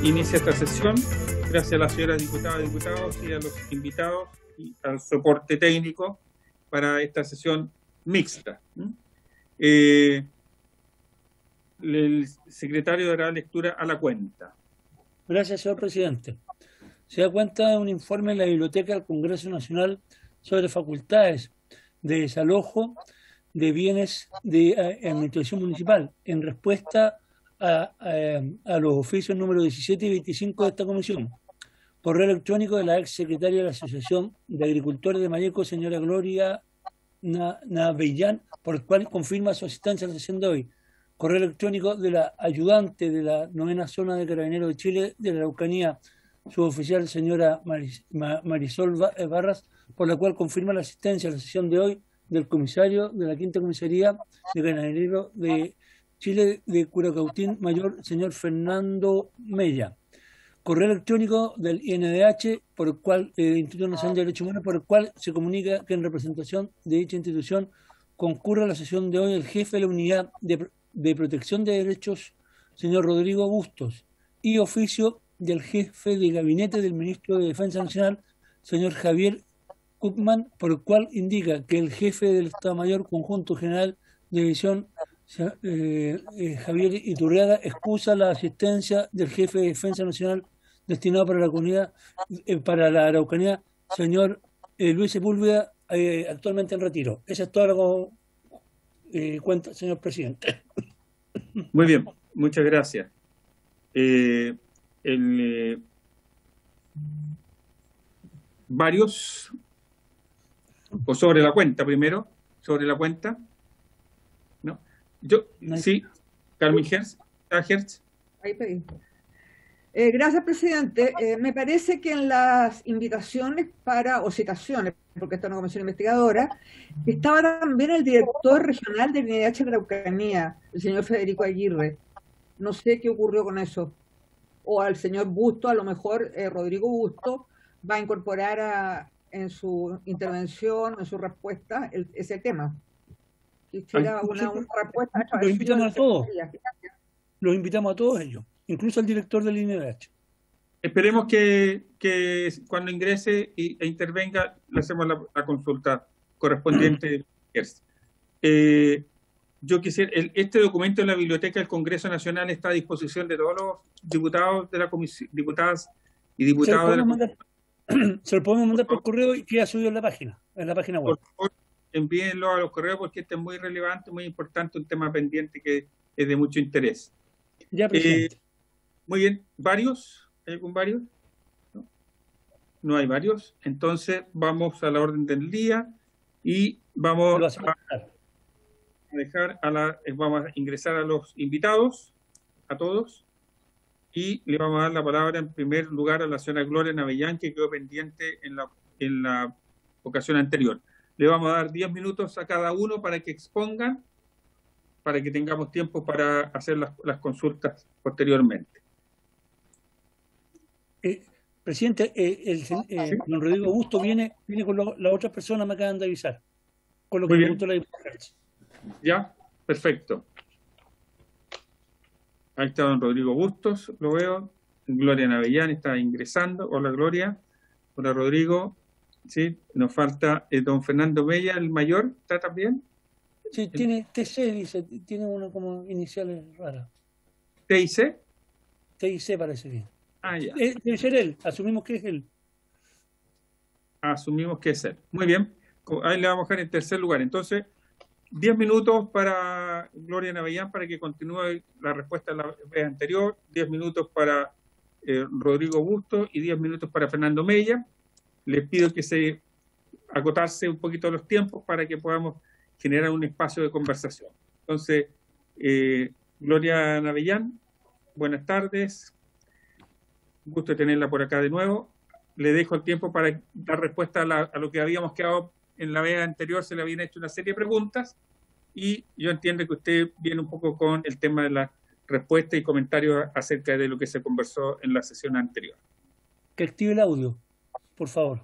inicia esta sesión. Gracias a las señoras diputadas y diputados y a los invitados y al soporte técnico para esta sesión mixta. El secretario dará lectura a la cuenta. Gracias, señor presidente. Se da cuenta de un informe en la Biblioteca del Congreso Nacional sobre facultades de desalojo de bienes de administración municipal en respuesta a los oficios número 17 y 25 de esta comisión. Correo electrónico de la ex secretaria de la Asociación de Agricultores de Mayeco, señora Gloria Navellán, por el cual confirma su asistencia a la sesión de hoy. Correo electrónico de la ayudante de la 9ª Zona de Carabineros de Chile de la Araucanía, suboficial señora Marisol Barras, por la cual confirma la asistencia a la sesión de hoy del comisario de la 5ª Comisaría de Carabineros de Chile de Curacautín Mayor, señor Fernando Mella. Correo electrónico del INDH, por el cual, Instituto Nacional de Derechos Humanos, por el cual se comunica que en representación de dicha institución concurre a la sesión de hoy el jefe de la Unidad de Protección de Derechos, señor Rodrigo Bustos, y oficio del jefe de gabinete del ministro de Defensa Nacional, señor Javier Kupman, por el cual indica que el jefe del Estado Mayor Conjunto General de División, Javier Iturriaga, excusa la asistencia del jefe de Defensa Nacional destinado para la comunidad, para la Araucanía, señor Luis Sepúlveda, actualmente en retiro. Esa es toda la cuenta, señor presidente. Muy bien, muchas gracias. Varios, o sobre la cuenta primero, sobre la cuenta. ¿No? Yo, sí, Carmen Hertz. Ahí pedí. Gracias, presidente. Me parece que en las invitaciones o citaciones, porque esta es una comisión investigadora, estaba también el director regional del INDH de Araucanía, el señor Federico Aguirre. No sé qué ocurrió con eso. O al señor Busto, a lo mejor Rodrigo Busto va a incorporar en su intervención, en su respuesta, ese tema. Quisiera una respuesta. Los invitamos a todos. Los invitamos a todos ellos, incluso al director del INDH. Esperemos que cuando ingrese e intervenga, le hacemos la consulta correspondiente. Yo quisiera, este documento en la Biblioteca del Congreso Nacional está a disposición de todos los diputados de la comisión, diputadas y diputados de la comisión. Se lo podemos mandar por correo y queda subido en la página web. Por favor, envíenlo a los correos porque este es muy relevante, muy importante, un tema pendiente que es de mucho interés. Ya, presidente. Muy bien. ¿Varios? ¿Hay algún varios? ¿No? No hay varios. Entonces vamos a la orden del día y vamos vamos a ingresar a los invitados, a todos, y le vamos a dar la palabra en primer lugar a la señora Gloria Navellán, que quedó pendiente en la ocasión anterior. Le vamos a dar 10 minutos a cada uno para que expongan, para que tengamos tiempo para hacer las consultas posteriormente. Presidente, don Rodrigo Busto viene con las otras personas, me acaban de avisar, con lo que me gustó la diputada. Ya, perfecto. Ahí está don Rodrigo Bustos, lo veo. Gloria Navellán está ingresando. Hola, Gloria. Hola, Rodrigo. Sí, nos falta don Fernando Mella, el mayor. ¿Está también? Sí, tiene TC, dice, tiene una como iniciales raras. ¿TIC? TIC parece bien. Ah, ya. Debe ser él, asumimos que es él. Asumimos que es él. Muy bien. Ahí le vamos a dejar en tercer lugar. Entonces, 10 minutos para Gloria Navellán para que continúe la respuesta a la vez anterior, 10 minutos para Rodrigo Bustos y 10 minutos para Fernando Mella. Les pido que se acotase un poquito los tiempos para que podamos generar un espacio de conversación. Entonces, Gloria Navellán, buenas tardes. Gusto de tenerla por acá de nuevo. Le dejo el tiempo para dar respuesta a lo que habíamos quedado en la vez anterior. Se le habían hecho una serie de preguntas y yo entiendo que usted viene un poco con el tema de la respuesta y comentarios acerca de lo que se conversó en la sesión anterior. Que active el audio, por favor.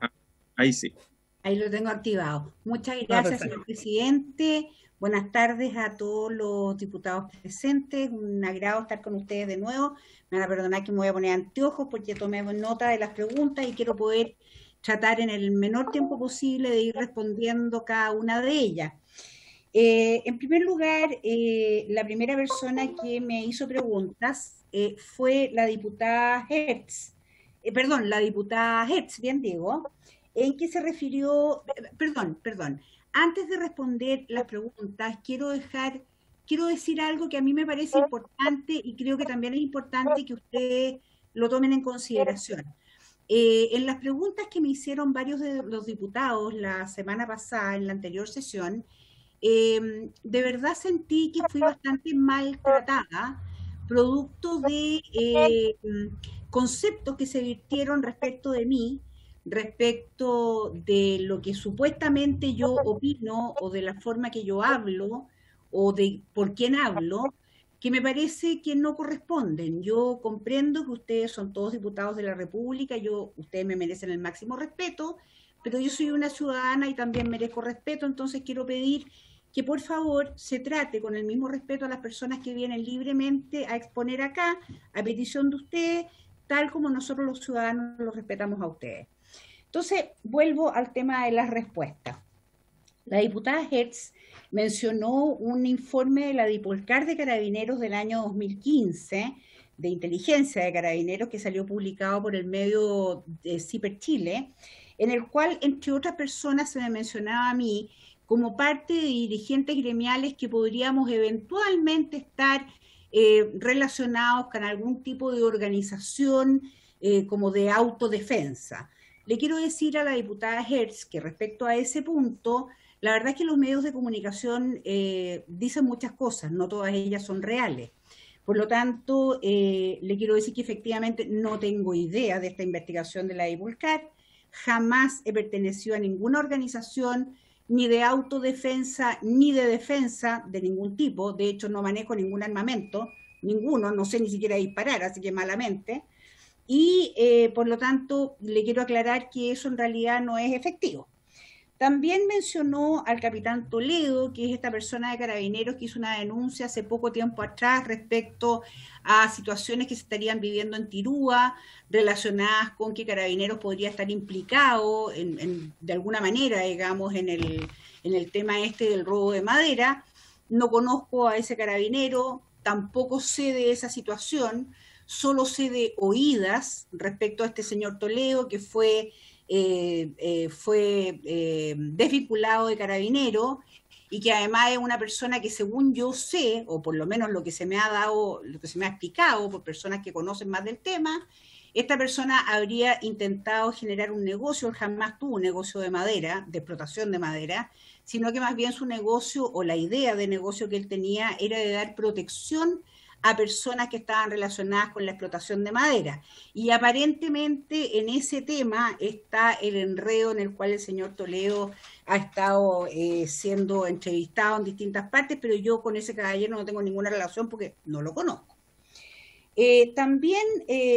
Ahí sí. Ahí lo tengo activado. Muchas gracias, Perfecto. señor presidente. Buenas tardes a todos los diputados presentes. Un agrado estar con ustedes de nuevo. Me van a perdonar que me voy a poner anteojos porque tomé nota de las preguntas y quiero poder tratar en el menor tiempo posible de ir respondiendo cada una de ellas. En primer lugar, la primera persona que me hizo preguntas fue la diputada Hertz. La diputada Hertz, bien digo, en que se refirió, perdón, antes de responder las preguntas, quiero decir algo que a mí me parece importante y creo que también es importante que ustedes lo tomen en consideración. En las preguntas que me hicieron varios de los diputados la semana pasada, en la anterior sesión, de verdad sentí que fui bastante maltratada, producto de conceptos que se virtieron respecto de mí, respecto de lo que supuestamente yo opino o de la forma que yo hablo o de por quién hablo, que me parece que no corresponden. Yo comprendo que ustedes son todos diputados de la República, ustedes me merecen el máximo respeto, pero yo soy una ciudadana y también merezco respeto, entonces quiero pedir que por favor se trate con el mismo respeto a las personas que vienen libremente a exponer acá, a petición de ustedes, tal como nosotros los ciudadanos los respetamos a ustedes. Entonces, vuelvo al tema de las respuestas. La diputada Hertz mencionó un informe de la Dipolcar de Carabineros del año 2015, de inteligencia de Carabineros, que salió publicado por el medio de CIPER Chile, en el cual, entre otras personas, se me mencionaba a mí como parte de dirigentes gremiales que podríamos eventualmente estar relacionados con algún tipo de organización como de autodefensa. Le quiero decir a la diputada Hertz que respecto a ese punto, la verdad es que los medios de comunicación dicen muchas cosas, no todas ellas son reales. Por lo tanto, le quiero decir que efectivamente no tengo idea de esta investigación de la Dipolcar, jamás he pertenecido a ninguna organización, ni de autodefensa, ni de defensa de ningún tipo. De hecho, no manejo ningún armamento, ninguno, no sé ni siquiera disparar, así que malamente. Y por lo tanto, le quiero aclarar que eso en realidad no es efectivo. También mencionó al capitán Toledo, que es esta persona de Carabineros que hizo una denuncia hace poco tiempo atrás respecto a situaciones que se estarían viviendo en Tirúa, relacionadas con que Carabineros podría estar implicado de alguna manera, digamos, en el tema este del robo de madera. No conozco a ese carabinero, tampoco sé de esa situación, solo sé de oídas respecto a este señor Toledo, que fue desvinculado de Carabineros y que además es una persona que, según yo sé, o por lo menos lo que se me ha dado, lo que se me ha explicado por personas que conocen más del tema, esta persona habría intentado generar un negocio. Él jamás tuvo un negocio de madera, de explotación de madera, sino que más bien su negocio o la idea de negocio que él tenía era de dar protección a personas que estaban relacionadas con la explotación de madera. Y aparentemente en ese tema está el enredo en el cual el señor Toledo ha estado siendo entrevistado en distintas partes, pero yo con ese caballero no tengo ninguna relación porque no lo conozco. También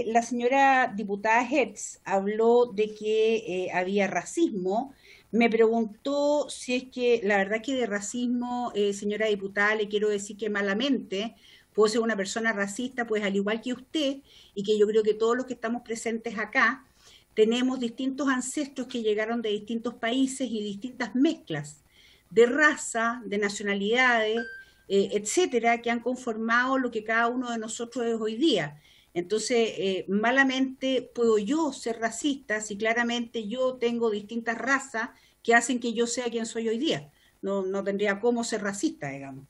la señora diputada Hertz habló de que había racismo. Me preguntó si es que, la verdad que de racismo, señora diputada, le quiero decir que malamente, puedo ser una persona racista, pues al igual que usted, y que yo creo que todos los que estamos presentes acá, tenemos distintos ancestros que llegaron de distintos países y distintas mezclas de raza, de nacionalidades, etcétera, que han conformado lo que cada uno de nosotros es hoy día. Entonces, malamente puedo yo ser racista si claramente yo tengo distintas razas que hacen que yo sea quien soy hoy día. No tendría cómo ser racista, digamos.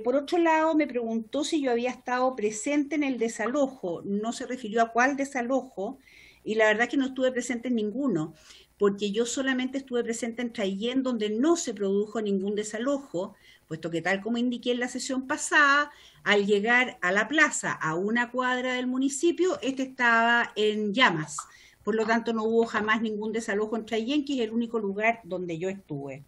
Por otro lado, me preguntó si yo había estado presente en el desalojo. No se refirió a cuál desalojo, y la verdad es que no estuve presente en ninguno, porque yo solamente estuve presente en Traillén, donde no se produjo ningún desalojo, puesto que tal como indiqué en la sesión pasada, al llegar a la plaza, a una cuadra del municipio, este estaba en llamas. Por lo tanto, no hubo jamás ningún desalojo en Traillén, que es el único lugar donde yo estuve.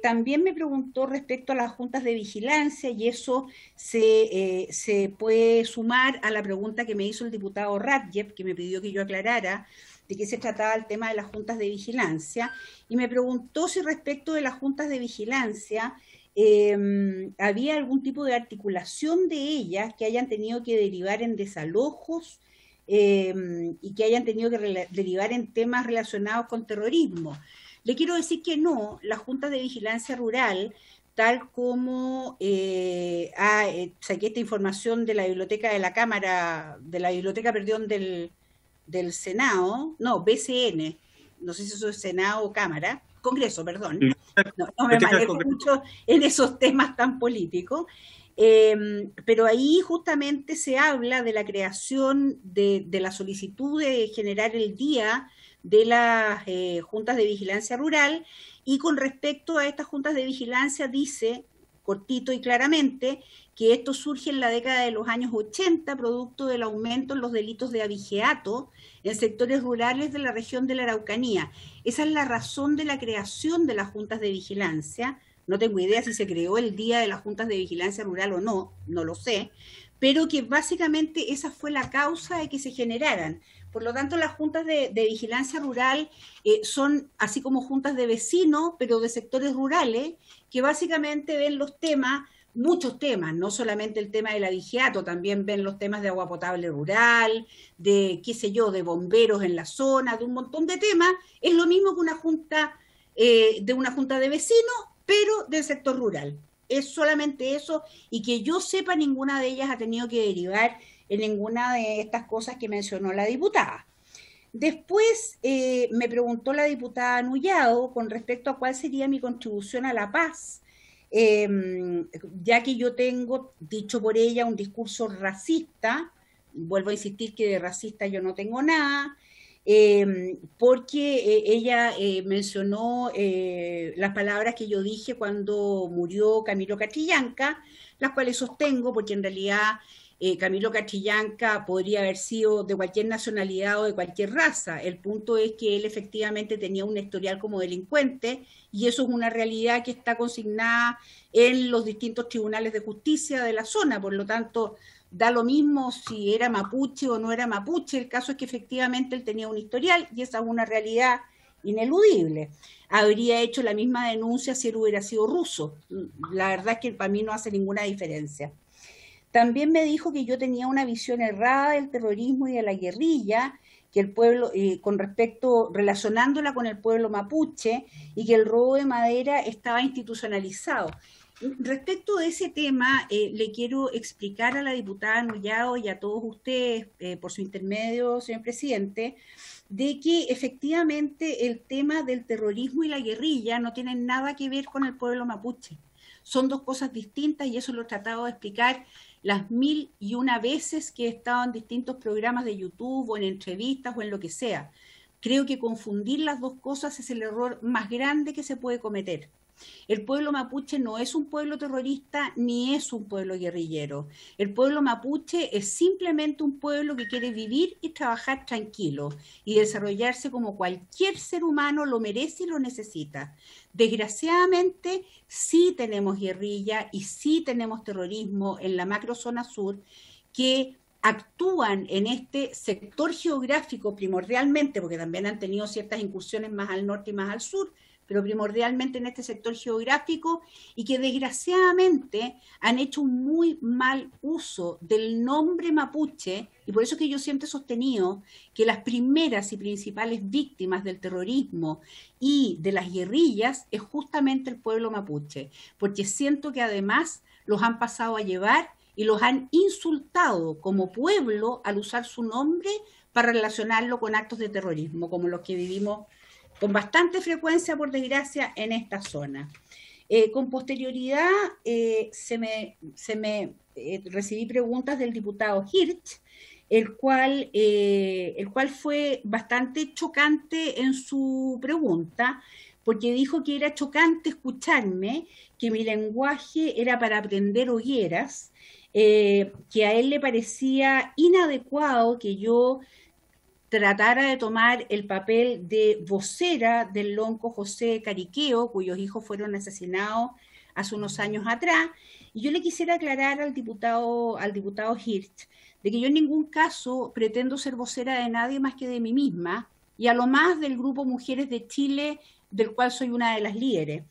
También me preguntó respecto a las juntas de vigilancia, y eso se puede sumar a la pregunta que me hizo el diputado Radjev, que me pidió que yo aclarara de qué se trataba el tema de las juntas de vigilancia, y me preguntó si respecto de las juntas de vigilancia había algún tipo de articulación de ellas que hayan tenido que derivar en desalojos y que hayan tenido que derivar en temas relacionados con terrorismo. Le quiero decir que no, las juntas de vigilancia rural, tal como saqué esta información de la biblioteca de la Cámara, de la biblioteca, perdón, del Senado, no, BCN, no sé si eso es Senado o Cámara, Congreso, perdón, no me manejo mucho en esos temas tan políticos, pero ahí justamente se habla de la creación de la solicitud de generar el día de las juntas de vigilancia rural, y con respecto a estas juntas de vigilancia dice, cortito y claramente, que esto surge en la década de los años 80, producto del aumento en los delitos de abigeato en sectores rurales de la región de la Araucanía. Esa es la razón de la creación de las juntas de vigilancia. No tengo idea si se creó el día de las juntas de vigilancia rural o no, no lo sé, pero que básicamente esa fue la causa de que se generaran. Por lo tanto, las juntas de vigilancia rural son así como juntas de vecinos, pero de sectores rurales, que básicamente ven los temas, muchos temas, no solamente el tema del abigeato, también ven los temas de agua potable rural, de qué sé yo, de bomberos en la zona, de un montón de temas. Es lo mismo que una junta de vecinos, pero del sector rural. Es solamente eso, y que yo sepa, ninguna de ellas ha tenido que derivar en ninguna de estas cosas que mencionó la diputada. Después me preguntó la diputada Nullado con respecto a cuál sería mi contribución a la paz, ya que yo tengo, dicho por ella, un discurso racista. Vuelvo a insistir que de racista yo no tengo nada, porque ella mencionó las palabras que yo dije cuando murió Camilo Catrillanca, las cuales sostengo, porque en realidad Camilo Catrillanca podría haber sido de cualquier nacionalidad o de cualquier raza. El punto es que él efectivamente tenía un historial como delincuente, y eso es una realidad que está consignada en los distintos tribunales de justicia de la zona. Por lo tanto, da lo mismo si era mapuche o no era mapuche. El caso es que efectivamente él tenía un historial, y esa es una realidad ineludible. Habría hecho la misma denuncia si él hubiera sido ruso. La verdad es que para mí no hace ninguna diferencia. También me dijo que yo tenía una visión errada del terrorismo y de la guerrilla, que el pueblo, con respecto, relacionándola con el pueblo mapuche, y que el robo de madera estaba institucionalizado. Respecto de ese tema, le quiero explicar a la diputada Nullado y a todos ustedes, por su intermedio, señor presidente, de que efectivamente el tema del terrorismo y la guerrilla no tienen nada que ver con el pueblo mapuche. Son dos cosas distintas, y eso lo he tratado de explicar las 1001 veces que he estado en distintos programas de YouTube o en entrevistas o en lo que sea. Creo que confundir las dos cosas es el error más grande que se puede cometer. El pueblo mapuche no es un pueblo terrorista ni es un pueblo guerrillero. El pueblo mapuche es simplemente un pueblo que quiere vivir y trabajar tranquilo y desarrollarse como cualquier ser humano lo merece y lo necesita. Desgraciadamente, sí tenemos guerrilla y sí tenemos terrorismo en la macrozona sur que actúan en este sector geográfico primordialmente, porque también han tenido ciertas incursiones más al norte y más al sur, pero primordialmente en este sector geográfico, y que desgraciadamente han hecho un muy mal uso del nombre mapuche, y por eso es que yo siempre he sostenido que las primeras y principales víctimas del terrorismo y de las guerrillas es justamente el pueblo mapuche, porque siento que además los han pasado a llevar y los han insultado como pueblo al usar su nombre para relacionarlo con actos de terrorismo, como los que vivimos con bastante frecuencia, por desgracia, en esta zona. Con posterioridad recibí preguntas del diputado Hirsch, el cual fue bastante chocante en su pregunta, porque dijo que era chocante escucharme, que mi lenguaje era para prender hogueras, que a él le parecía inadecuado que yo tratara de tomar el papel de vocera del lonco José Cariqueo, cuyos hijos fueron asesinados hace unos años atrás. Y yo le quisiera aclarar al diputado Hirsch de que yo en ningún caso pretendo ser vocera de nadie más que de mí misma, y a lo más del Grupo Mujeres de Chile, del cual soy una de las líderes.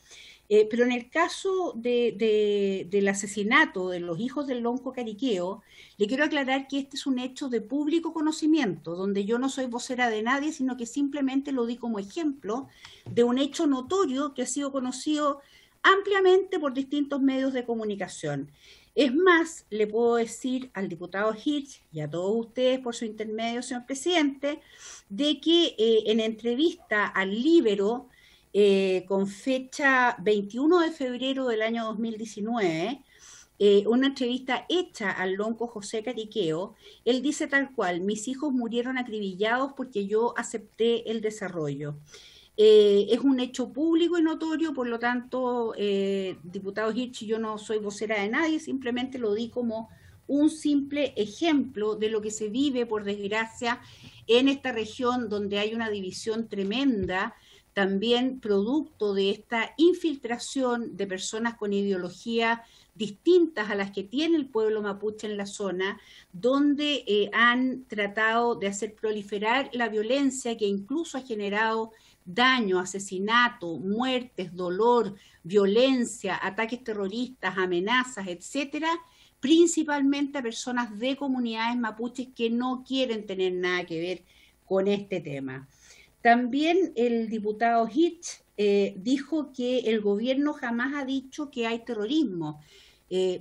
Pero en el caso del asesinato de los hijos del Lonco Cariqueo, le quiero aclarar que este es un hecho de público conocimiento, donde yo no soy vocera de nadie, sino que simplemente lo di como ejemplo de un hecho notorio que ha sido conocido ampliamente por distintos medios de comunicación. Es más, le puedo decir al diputado Hirsch y a todos ustedes por su intermedio, señor presidente, de que en entrevista al Líbero, con fecha 21 de febrero del año 2019, una entrevista hecha al Lonco José Cariqueo, él dice tal cual: mis hijos murieron acribillados porque yo acepté el desarrollo. Es un hecho público y notorio, por lo tanto, diputado Hirsch, yo no soy vocera de nadie, simplemente lo di como un simple ejemplo de lo que se vive, por desgracia, en esta región donde hay una división tremenda, también producto de esta infiltración de personas con ideología distintas a las que tiene el pueblo mapuche en la zona, donde han tratado de hacer proliferar la violencia que incluso ha generado daño, asesinato, muertes, dolor, violencia, ataques terroristas, amenazas, etcétera, principalmente a personas de comunidades mapuches que no quieren tener nada que ver con este tema. También el diputado Hirsch dijo que el gobierno jamás ha dicho que hay terrorismo.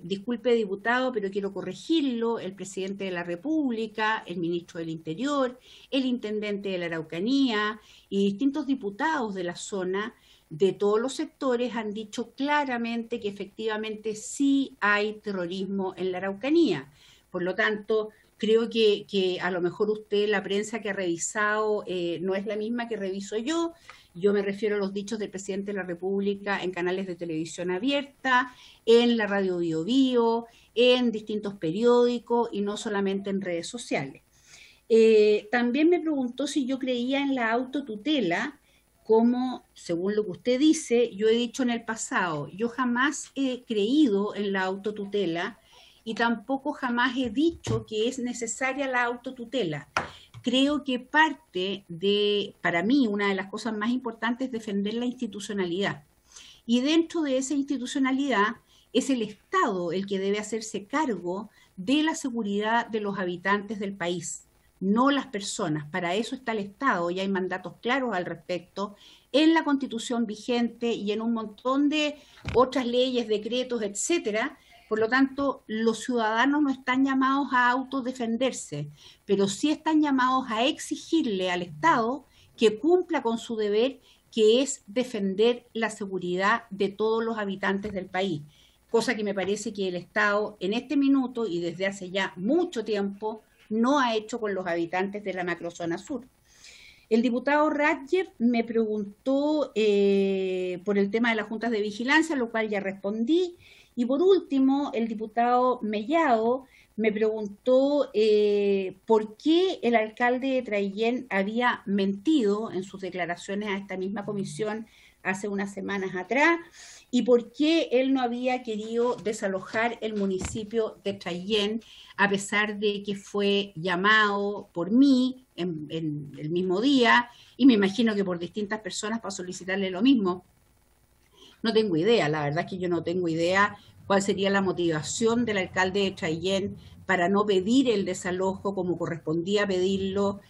Disculpe, diputado, pero quiero corregirlo: el presidente de la República, el ministro del Interior, el intendente de la Araucanía y distintos diputados de la zona, de todos los sectores, han dicho claramente que efectivamente sí hay terrorismo en la Araucanía. Por lo tanto, creo que a lo mejor usted, la prensa que ha revisado, no es la misma que reviso yo. Yo me refiero a los dichos del presidente de la República en canales de televisión abierta, en la radio Bio Bio, en distintos periódicos y no solamente en redes sociales. También me preguntó si yo creía en la autotutela, como, según lo que usted dice, yo he dicho en el pasado. Yo jamás he creído en la autotutela y tampoco jamás he dicho que es necesaria la autotutela. Creo que parte de, para mí, una de las cosas más importantes es defender la institucionalidad. Y dentro de esa institucionalidad es el Estado el que debe hacerse cargo de la seguridad de los habitantes del país, no las personas. Para eso está el Estado y hay mandatos claros al respecto en la Constitución vigente y en un montón de otras leyes, decretos, etcétera. Por lo tanto, los ciudadanos no están llamados a autodefenderse, pero sí están llamados a exigirle al Estado que cumpla con su deber, que es defender la seguridad de todos los habitantes del país, cosa que me parece que el Estado en este minuto y desde hace ya mucho tiempo no ha hecho con los habitantes de la macrozona sur. El diputado Radjev me preguntó por el tema de las juntas de vigilancia, lo cual ya respondí. Y por último, el diputado Mellado me preguntó por qué el alcalde de Traillén había mentido en sus declaraciones a esta misma comisión hace unas semanas atrás y por qué él no había querido desalojar el municipio de Traillén, a pesar de que fue llamado por mí en el mismo día, y me imagino que por distintas personas para solicitarle lo mismo. No tengo idea, la verdad es que yo no tengo idea cuál sería la motivación del alcalde de Traillén para no pedir el desalojo como correspondía pedirlo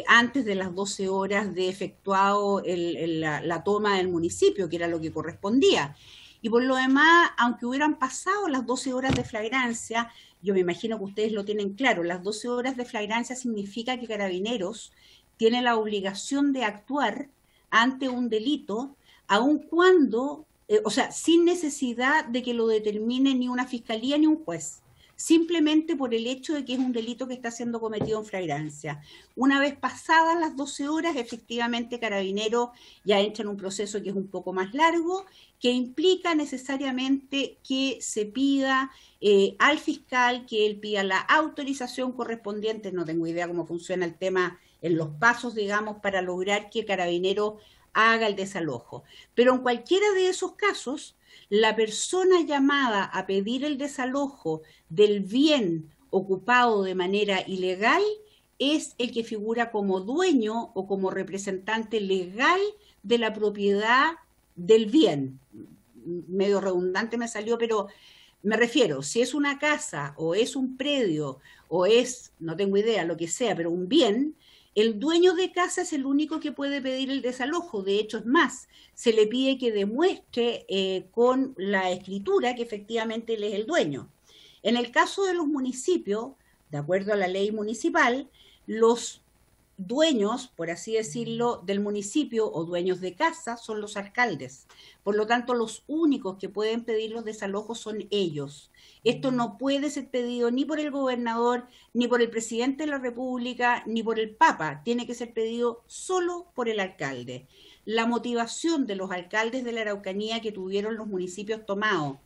antes de las 12 horas de efectuado la toma del municipio, que era lo que correspondía. Y por lo demás, aunque hubieran pasado las 12 horas de flagrancia, yo me imagino que ustedes lo tienen claro, las 12 horas de flagrancia significa que Carabineros tiene la obligación de actuar ante un delito, aun cuando, o sea, sin necesidad de que lo determine ni una fiscalía ni un juez, simplemente por el hecho de que es un delito que está siendo cometido en flagrancia. Una vez pasadas las 12 horas, efectivamente Carabineros ya entra en un proceso que es un poco más largo, que implica necesariamente que se pida al fiscal, que él pida la autorización correspondiente. No tengo idea cómo funciona el tema en los pasos, digamos, para lograr que Carabineros haga el desalojo. Pero en cualquiera de esos casos, la persona llamada a pedir el desalojo del bien ocupado de manera ilegal es el que figura como dueño o como representante legal de la propiedad del bien. Medio redundante me salió, pero me refiero, si es una casa o es un predio o es, no tengo idea, lo que sea, pero un bien, el dueño de casa es el único que puede pedir el desalojo. De hecho, es más, se le pide que demuestre con la escritura que efectivamente él es el dueño. En el caso de los municipios, de acuerdo a la ley municipal, los dueños, por así decirlo, del municipio o dueños de casa son los alcaldes. Por lo tanto, los únicos que pueden pedir los desalojos son ellos. Esto no puede ser pedido ni por el gobernador, ni por el presidente de la República, ni por el Papa. Tiene que ser pedido solo por el alcalde. La motivación de los alcaldes de la Araucanía que tuvieron los municipios tomados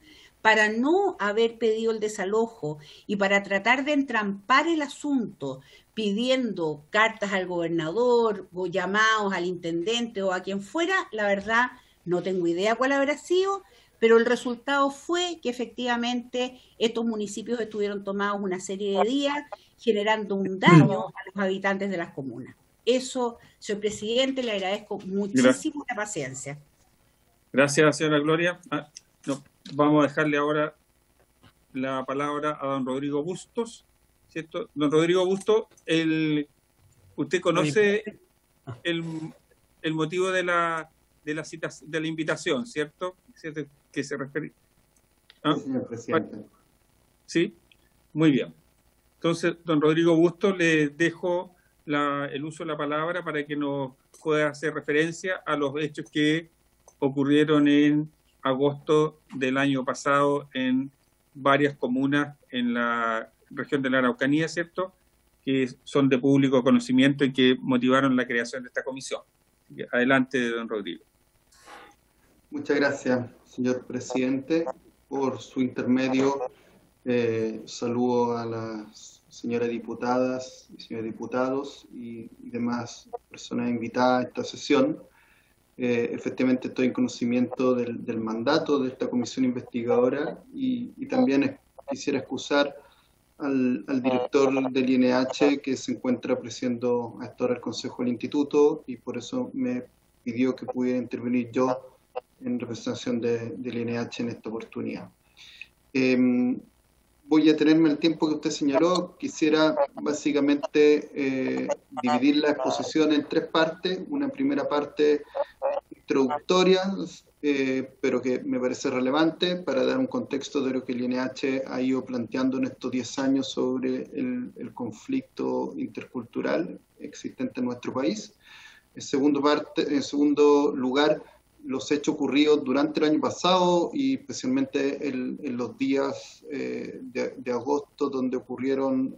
para no haber pedido el desalojo y para tratar de entrampar el asunto pidiendo cartas al gobernador o llamados al intendente o a quien fuera, la verdad no tengo idea cuál habrá sido, pero el resultado fue que efectivamente estos municipios estuvieron tomados una serie de días generando un daño a los habitantes de las comunas. Eso, señor presidente, le agradezco muchísimo la paciencia. Gracias, señora Gloria. No, vamos a dejarle ahora la palabra a don Rodrigo Bustos, ¿cierto? Don Rodrigo Bustos, usted conoce el motivo de la cita, de la invitación, ¿cierto? Que se refiere. ¿Ah? Sí, señor presidente. Sí, muy bien. Entonces, don Rodrigo Bustos, le dejo el uso de la palabra para que nos pueda hacer referencia a los hechos que ocurrieron en agosto del año pasado en varias comunas en la región de la Araucanía, ¿cierto?, que son de público conocimiento y que motivaron la creación de esta comisión. Adelante, don Rodrigo. Muchas gracias, señor presidente. Por su intermedio, saludo a las señoras diputadas y señores diputados y demás personas invitadas a esta sesión. Efectivamente estoy en conocimiento del mandato de esta comisión investigadora y también quisiera excusar al director del INH que se encuentra presidiendo a esta hora el Consejo del Instituto y por eso me pidió que pudiera intervenir yo en representación del INH en esta oportunidad. Voy a tenerme el tiempo que usted señaló. Quisiera básicamente dividir la exposición en tres partes. Una primera parte introductoria, pero que me parece relevante para dar un contexto de lo que el INH ha ido planteando en estos 10 años sobre el conflicto intercultural existente en nuestro país. En segundo lugar, los hechos ocurridos durante el año pasado y especialmente en los días de agosto donde ocurrieron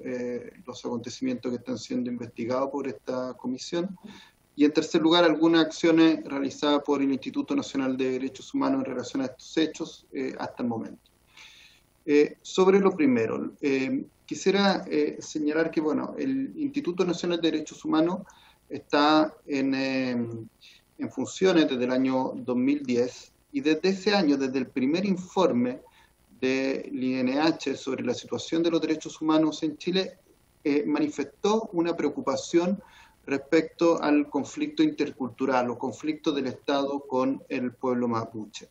los acontecimientos que están siendo investigados por esta comisión. Y en tercer lugar, algunas acciones realizadas por el Instituto Nacional de Derechos Humanos en relación a estos hechos hasta el momento. Sobre lo primero, quisiera señalar que bueno, el Instituto Nacional de Derechos Humanos está en funciones desde el año 2010 y desde ese año, desde el primer informe del INH sobre la situación de los derechos humanos en Chile, manifestó una preocupación respecto al conflicto intercultural o conflicto del Estado con el pueblo mapuche.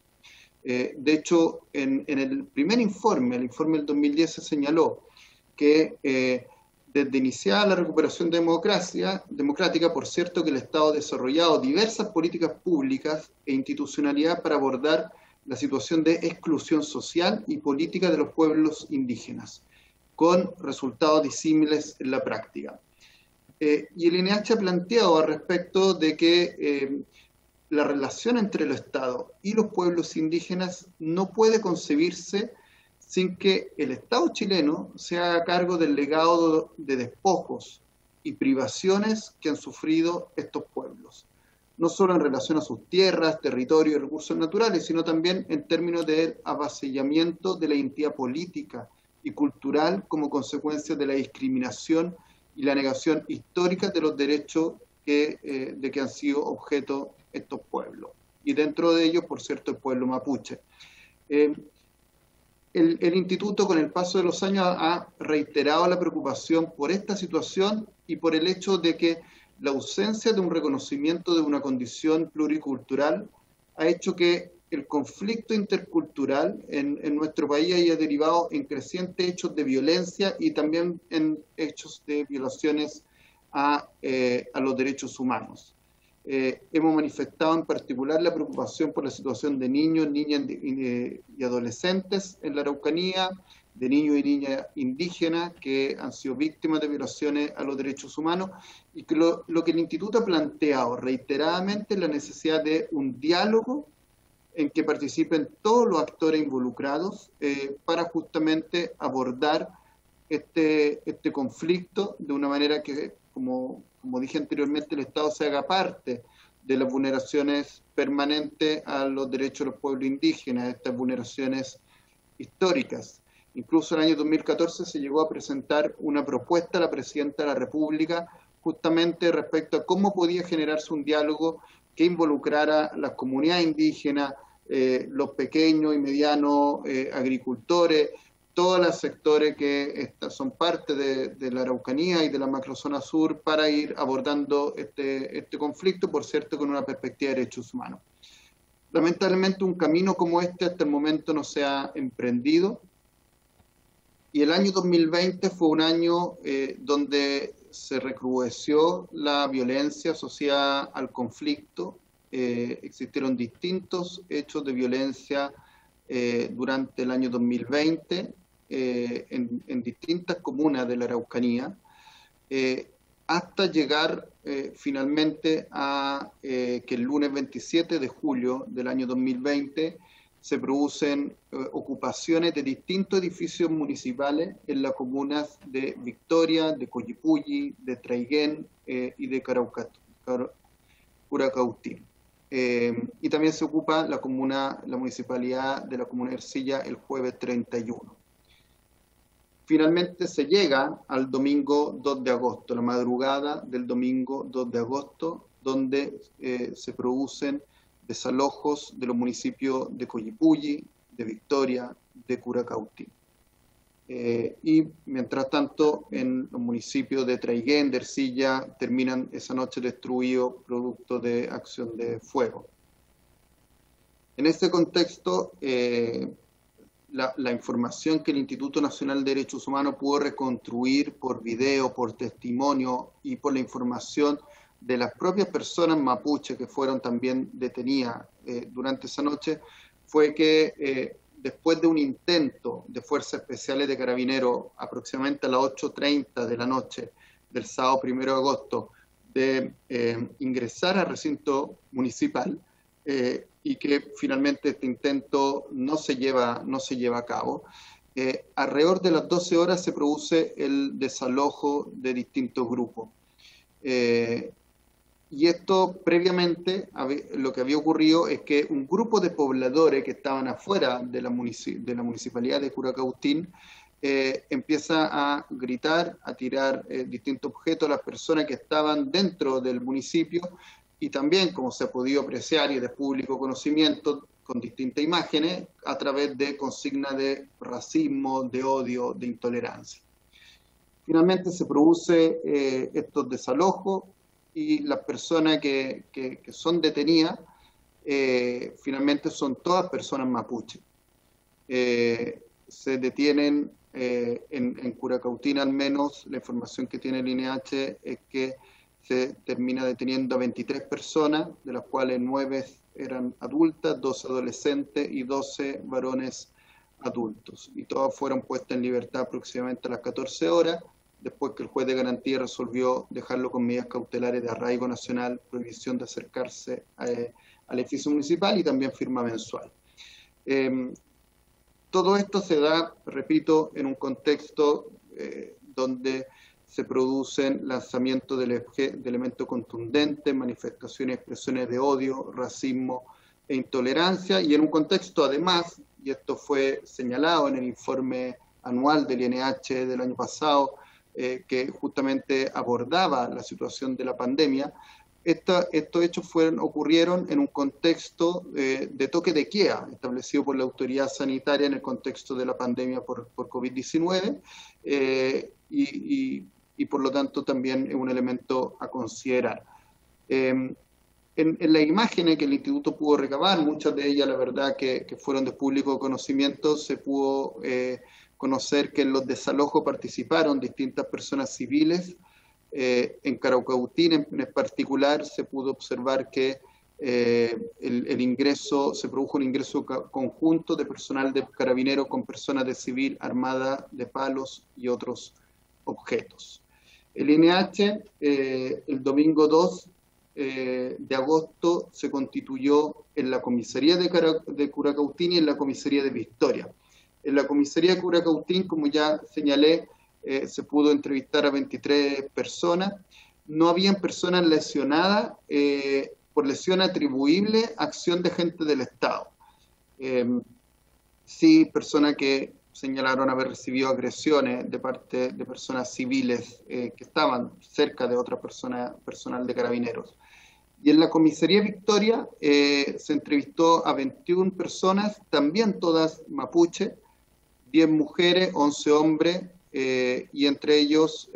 De hecho, en el primer informe, el informe del 2010, se señaló que desde iniciada la recuperación democrática, por cierto, que el Estado ha desarrollado diversas políticas públicas e institucionalidad para abordar la situación de exclusión social y política de los pueblos indígenas, con resultados disímiles en la práctica. Y el INH ha planteado al respecto de que la relación entre el Estado y los pueblos indígenas no puede concebirse sin que el Estado chileno se haga cargo del legado de despojos y privaciones que han sufrido estos pueblos, no solo en relación a sus tierras, territorios y recursos naturales, sino también en términos del avasallamiento de la identidad política y cultural como consecuencia de la discriminación y la negación histórica de los derechos de que han sido objeto estos pueblos. Y dentro de ellos, por cierto, el pueblo mapuche. el instituto con el paso de los años ha reiterado la preocupación por esta situación y por el hecho de que la ausencia de un reconocimiento de una condición pluricultural ha hecho que el conflicto intercultural en nuestro país haya derivado en crecientes hechos de violencia y también en hechos de violaciones a los derechos humanos. Hemos manifestado en particular la preocupación por la situación de niños, niñas y adolescentes en la Araucanía, de niños y niñas indígenas que han sido víctimas de violaciones a los derechos humanos, y que lo que el Instituto ha planteado reiteradamente es la necesidad de un diálogo en que participen todos los actores involucrados para justamente abordar este conflicto de una manera que, como dije anteriormente, el Estado se haga parte de las vulneraciones permanentes a los derechos de los pueblos indígenas, estas vulneraciones históricas. Incluso en el año 2014 se llegó a presentar una propuesta a la Presidenta de la República justamente respecto a cómo podía generarse un diálogo que involucrara las comunidades indígenas, los pequeños y medianos agricultores, todos los sectores que son parte de la Araucanía y de la macrozona sur para ir abordando este conflicto, por cierto, con una perspectiva de derechos humanos. Lamentablemente un camino como este hasta el momento no se ha emprendido, y el año 2020 fue un año donde se recrudeció la violencia asociada al conflicto. Existieron distintos hechos de violencia durante el año 2020 en distintas comunas de la Araucanía, hasta llegar finalmente a que el lunes 27 de julio del año 2020 se producen ocupaciones de distintos edificios municipales en las comunas de Victoria, de Coyipulli, de Traiguén y de Curacautín. Y también se ocupa la municipalidad de la comuna de Ercilla el jueves 31. Finalmente se llega al domingo 2 de agosto, la madrugada del domingo 2 de agosto, donde se producen desalojos de los municipios de Coyipulli, de Victoria, de Curacautín. Y mientras tanto, en los municipios de Traiguén, de Ercilla, terminan esa noche destruidos producto de acción de fuego. En este contexto, la información que el Instituto Nacional de Derechos Humanos pudo reconstruir por video, por testimonio y por la información de las propias personas mapuche que fueron también detenidas durante esa noche, fue que después de un intento de Fuerzas Especiales de Carabineros, aproximadamente a las 8:30 de la noche del sábado 1 de agosto, de ingresar al recinto municipal, y que finalmente este intento no se lleva a cabo, alrededor de las 12 horas se produce el desalojo de distintos grupos. Y esto previamente, lo que había ocurrido es que un grupo de pobladores que estaban afuera de la municipalidad de Curacautín empieza a gritar, a tirar distintos objetos a las personas que estaban dentro del municipio, y también, como se ha podido apreciar y de público conocimiento, con distintas imágenes, a través de consignas de racismo, de odio, de intolerancia. Finalmente se produce estos desalojos, y las personas que son detenidas finalmente son todas personas mapuche. Se detienen en Curacautín, al menos la información que tiene el INH es que se termina deteniendo a 23 personas, de las cuales 9 eran adultas, 12 adolescentes y 12 varones adultos. Y todas fueron puestas en libertad aproximadamente a las 14 horas, después que el juez de garantía resolvió dejarlo con medidas cautelares de arraigo nacional, prohibición de acercarse al edificio municipal y también firma mensual. Todo esto se da, repito, en un contexto donde se producen lanzamientos de elementos contundentes, manifestaciones y expresiones de odio, racismo e intolerancia, y en un contexto además, y esto fue señalado en el informe anual del INH del año pasado, que justamente abordaba la situación de la pandemia, estos hechos ocurrieron en un contexto de toque de queda establecido por la autoridad sanitaria en el contexto de la pandemia por COVID-19 y por lo tanto también es un elemento a considerar. En las imágenes que el instituto pudo recabar, muchas de ellas la verdad que fueron de público conocimiento, se pudo conocer que en los desalojos participaron distintas personas civiles. En Curacautín en particular se pudo observar que se produjo un ingreso conjunto de personal de carabineros con personas de civil armada de palos y otros objetos. El INH el domingo 2 de agosto se constituyó en la comisaría de Curacautín y en la comisaría de Victoria. En la comisaría de Curacautín, como ya señalé, se pudo entrevistar a 23 personas. No habían personas lesionadas por lesión atribuible a acción de agentes del Estado. Sí, personas que señalaron haber recibido agresiones de parte de personas civiles que estaban cerca de otra persona, personal de carabineros. Y en la comisaría Victoria se entrevistó a 21 personas, también todas mapuche, 10 mujeres, 11 hombres, y entre ellos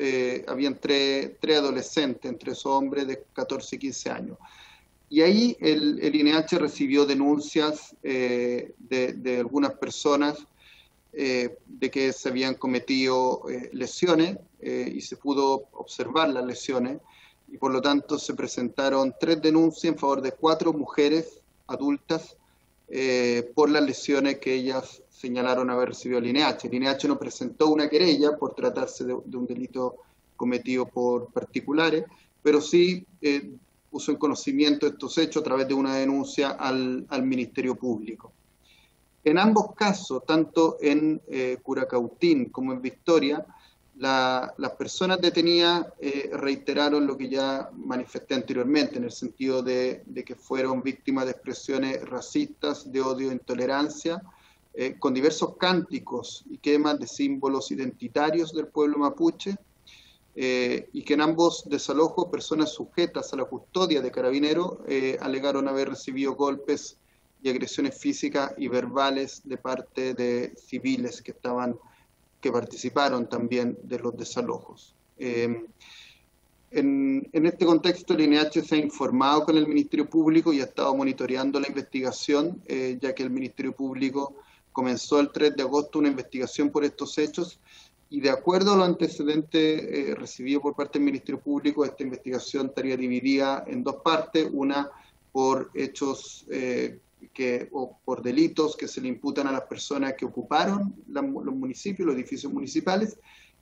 habían tres adolescentes, entre esos hombres de 14 y 15 años. Y ahí el INH recibió denuncias de algunas personas de que se habían cometido lesiones y se pudo observar las lesiones, y por lo tanto se presentaron 3 denuncias en favor de 4 mujeres adultas por las lesiones que ellas señalaron haber recibido el INH. El INH no presentó una querella por tratarse de un delito cometido por particulares, pero sí puso en conocimiento estos hechos a través de una denuncia al Ministerio Público. En ambos casos, tanto en Curacautín como en Victoria, las personas detenidas reiteraron lo que ya manifesté anteriormente, en el sentido de que fueron víctimas de expresiones racistas, de odio e intolerancia, con diversos cánticos y quemas de símbolos identitarios del pueblo mapuche, y que en ambos desalojos personas sujetas a la custodia de carabineros alegaron haber recibido golpes y agresiones físicas y verbales de parte de civiles que participaron también de los desalojos. En este contexto, el INH se ha informado con el Ministerio Público y ha estado monitoreando la investigación, ya que el Ministerio Público comenzó el 3 de agosto una investigación por estos hechos, y de acuerdo a los antecedentes recibidos por parte del Ministerio Público, esta investigación estaría dividida en 2 partes, una por hechos o por delitos que se le imputan a las personas que ocuparon los municipios, los edificios municipales,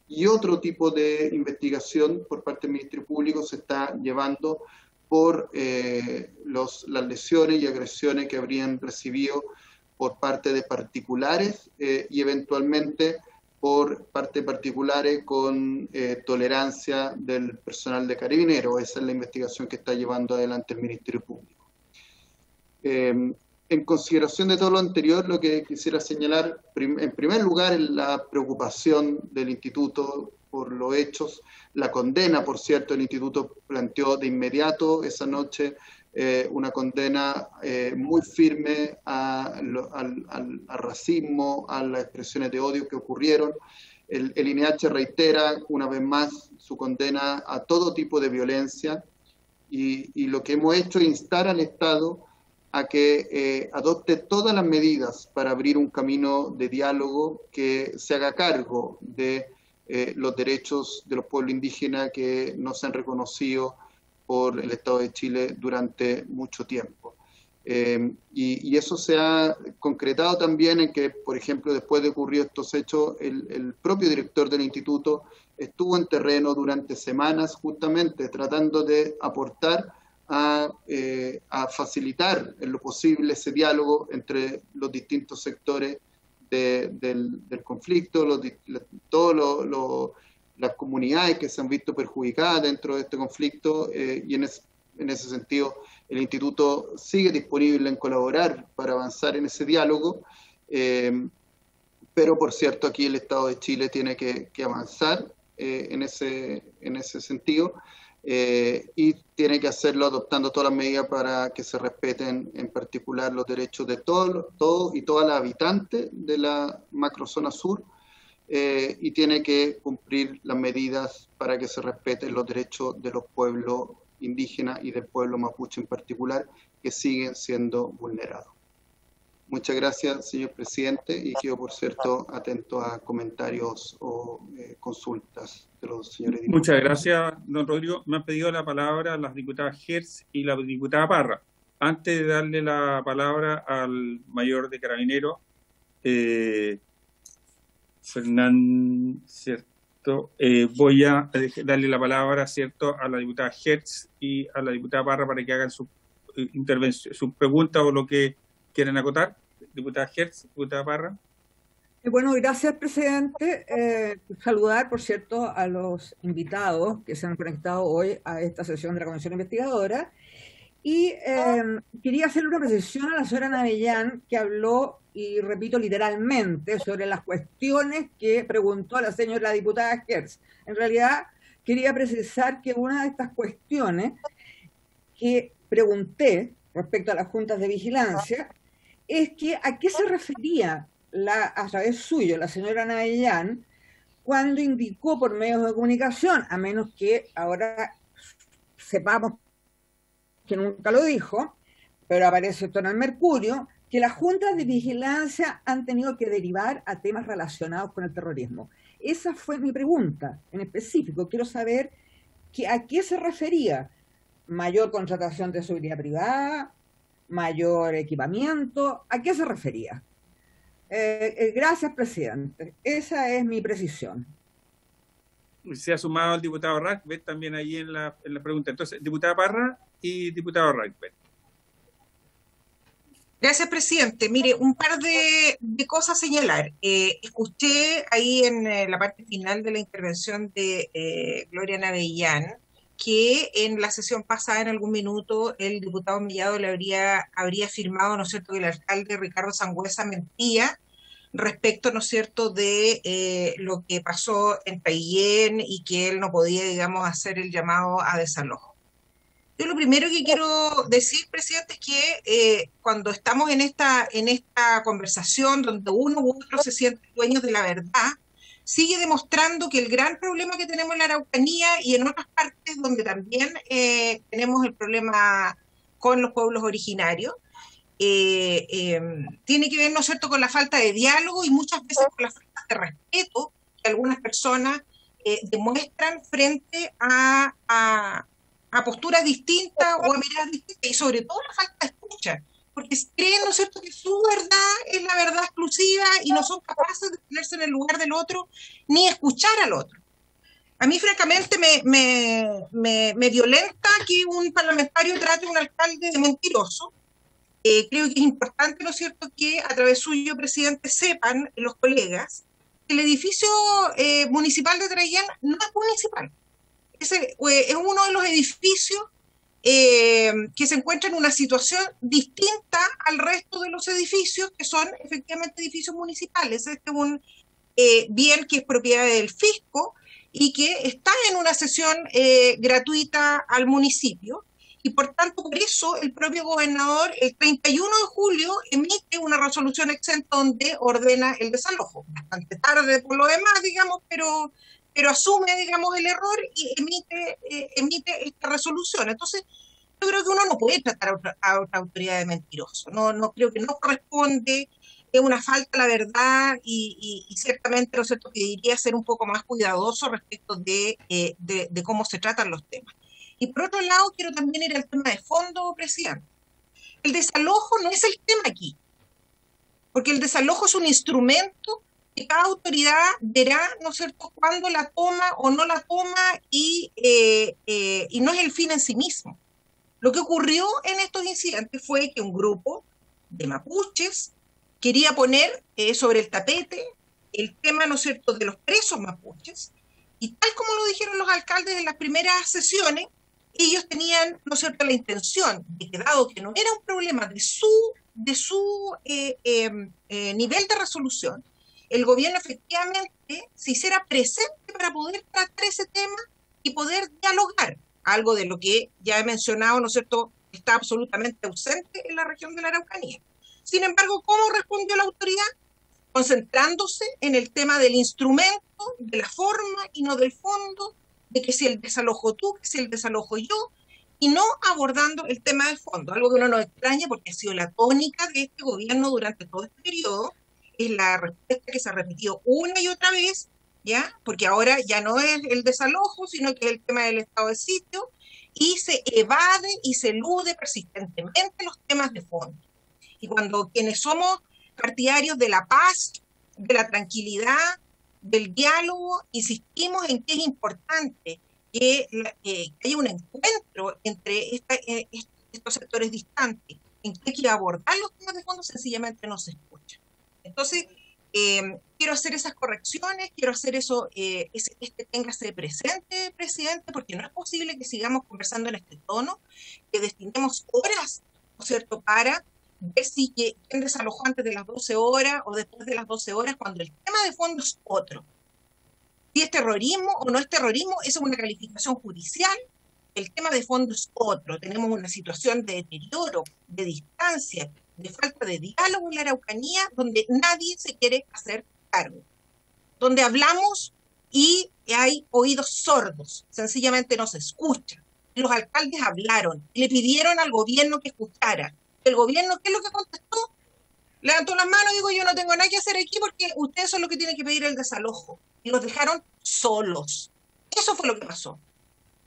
y otro tipo de investigación por parte del Ministerio Público se está llevando por las lesiones y agresiones que habrían recibido por parte de particulares y eventualmente por parte de particulares con tolerancia del personal de carabineros. Esa es la investigación que está llevando adelante el Ministerio Público. En consideración de todo lo anterior, lo que quisiera señalar, en primer lugar, es la preocupación del Instituto por los hechos, la condena, por cierto. El Instituto planteó de inmediato esa noche una condena muy firme al racismo, a las expresiones de odio que ocurrieron. El INH reitera una vez más su condena a todo tipo de violencia, y lo que hemos hecho es instar al Estado a que adopte todas las medidas para abrir un camino de diálogo que se haga cargo de los derechos de los pueblos indígenas que no se han reconocido por el Estado de Chile durante mucho tiempo. Y eso se ha concretado también en que, por ejemplo, después de ocurrir estos hechos, el propio director del instituto estuvo en terreno durante semanas justamente tratando de aportar a facilitar en lo posible ese diálogo entre los distintos sectores del conflicto, todas las comunidades que se han visto perjudicadas dentro de este conflicto, y en ese sentido el instituto sigue disponible en colaborar para avanzar en ese diálogo, pero por cierto aquí el Estado de Chile tiene que avanzar en ese sentido. y tiene que hacerlo adoptando todas las medidas para que se respeten en particular los derechos de todos y todas las habitantes de la macrozona sur, y tiene que cumplir las medidas para que se respeten los derechos de los pueblos indígenas y del pueblo mapuche en particular, que siguen siendo vulnerados. Muchas gracias, señor presidente, y quedo, por cierto, atento a comentarios o consultas de los señores diputados. Muchas gracias, don Rodrigo. Me han pedido la palabra las diputadas Hertz y la diputada Parra. Antes de darle la palabra al mayor de Carabineros, Fernán, ¿cierto? Voy a darle la palabra, ¿cierto?, a la diputada Hertz y a la diputada Parra para que hagan su intervención, su pregunta o lo que quieran acotar. Diputada Hertz, diputada Parra. Bueno, gracias, presidente. Saludar, por cierto, a los invitados que se han conectado hoy a esta sesión de la Comisión Investigadora. Y quería hacerle una precisión a la señora Navellán, que habló, y repito literalmente, sobre las cuestiones que preguntó la señora diputada Hertz. En realidad, quería precisar que una de estas cuestiones que pregunté respecto a las juntas de vigilancia es que a qué se refería a través suyo la señora Navellán cuando indicó por medios de comunicación, a menos que ahora sepamos que nunca lo dijo, pero aparece esto en el Mercurio, que las juntas de vigilancia han tenido que derivar a temas relacionados con el terrorismo. Esa fue mi pregunta en específico. Quiero saber a qué se refería. ¿Mayor contratación de seguridad privada? ¿Mayor equipamiento? ¿A qué se refería? Gracias, presidente. Esa es mi precisión. Se ha sumado el diputado Ragbet también ahí en la pregunta. Entonces, diputada Parra y diputado Ragbet. Gracias, presidente. Mire, un par de cosas a señalar. Escuché ahí en la parte final de la intervención de Gloria Navellán que en la sesión pasada, en algún minuto, el diputado Mellado le habría afirmado, ¿no es cierto?, que el alcalde Ricardo Sangüesa mentía respecto, ¿no es cierto?, de lo que pasó en Paillén y que él no podía, digamos, hacer el llamado a desalojo. Yo lo primero que quiero decir, presidente, es que cuando estamos en esta conversación donde uno u otro se siente dueños de la verdad, sigue demostrando que el gran problema que tenemos en la Araucanía y en otras partes donde también tenemos el problema con los pueblos originarios, tiene que ver, ¿no es cierto?, con la falta de diálogo y muchas veces con la falta de respeto que algunas personas demuestran frente a posturas distintas o a miradas distintas, y sobre todo la falta de escucha, porque creen, ¿no es cierto?, que su verdad es la verdad exclusiva y no son capaces de ponerse en el lugar del otro ni escuchar al otro. A mí, francamente, me violenta que un parlamentario trate a un alcalde de mentiroso. Creo que es importante, ¿no es cierto?, que a través suyo, presidente, sepan los colegas que el edificio municipal de Traillén no es municipal. Es uno de los edificios que se encuentra en una situación distinta al resto de los edificios que son efectivamente edificios municipales. Este es un bien que es propiedad del fisco y que está en una cesión gratuita al municipio, y por tanto por eso el propio gobernador el 31 de julio emite una resolución exenta donde ordena el desalojo, bastante tarde por lo demás, digamos, pero asume, digamos, el error y emite esta resolución. Entonces, yo creo que uno no puede tratar a otra autoridad de mentiroso. No creo que no corresponde, es una falta a la verdad y ciertamente, ¿no es cierto?, que debería ser un poco más cuidadoso respecto de cómo se tratan los temas. Y por otro lado, quiero también ir al tema de fondo, presidente. El desalojo no es el tema aquí, porque el desalojo es un instrumento que cada autoridad verá, ¿no es cierto?, cuándo la toma o no la toma y no es el fin en sí mismo. Lo que ocurrió en estos incidentes fue que un grupo de mapuches quería poner sobre el tapete el tema, ¿no es cierto?, de los presos mapuches, y tal como lo dijeron los alcaldes en las primeras sesiones, ellos tenían, ¿no es cierto?, la intención de que, dado que no era un problema de su nivel de resolución, el gobierno efectivamente se hiciera presente para poder tratar ese tema y poder dialogar. algo de lo que ya he mencionado, ¿no es cierto?, está absolutamente ausente en la región de la Araucanía. Sin embargo, ¿cómo respondió la autoridad? Concentrándose en el tema del instrumento, de la forma y no del fondo, de que si el desalojo tú, que si el desalojo yo, y no abordando el tema del fondo, algo que uno nos extraña porque ha sido la tónica de este gobierno durante todo este periodo, es la respuesta que se ha repetido una y otra vez, ¿ya? Porque ahora ya no es el desalojo, sino que es el tema del estado de sitio, y se evade y se elude persistentemente los temas de fondo. Y cuando quienes somos partidarios de la paz, de la tranquilidad, del diálogo, insistimos en que es importante que haya un encuentro entre estos sectores distantes, en que hay que abordar los temas de fondo, sencillamente no se escucha. Entonces, quiero hacer esas correcciones, quiero hacer eso, téngase presente, presidente, porque no es posible que sigamos conversando en este tono, que destinemos horas, ¿no es cierto?, para ver si quién desalojó antes de las 12 horas o después de las 12 horas, cuando el tema de fondo es otro. Si es terrorismo o no es terrorismo, esa es una calificación judicial, el tema de fondo es otro. Tenemos una situación de deterioro, de distancia, de falta de diálogo en la Araucanía, donde nadie se quiere hacer cargo. Donde hablamos y hay oídos sordos, sencillamente no se escucha. Los alcaldes hablaron, le pidieron al gobierno que escuchara. El gobierno, ¿qué es lo que contestó? Levantó las manos y dijo, yo no tengo nada que hacer aquí porque ustedes son los que tienen que pedir el desalojo. Y los dejaron solos. Eso fue lo que pasó.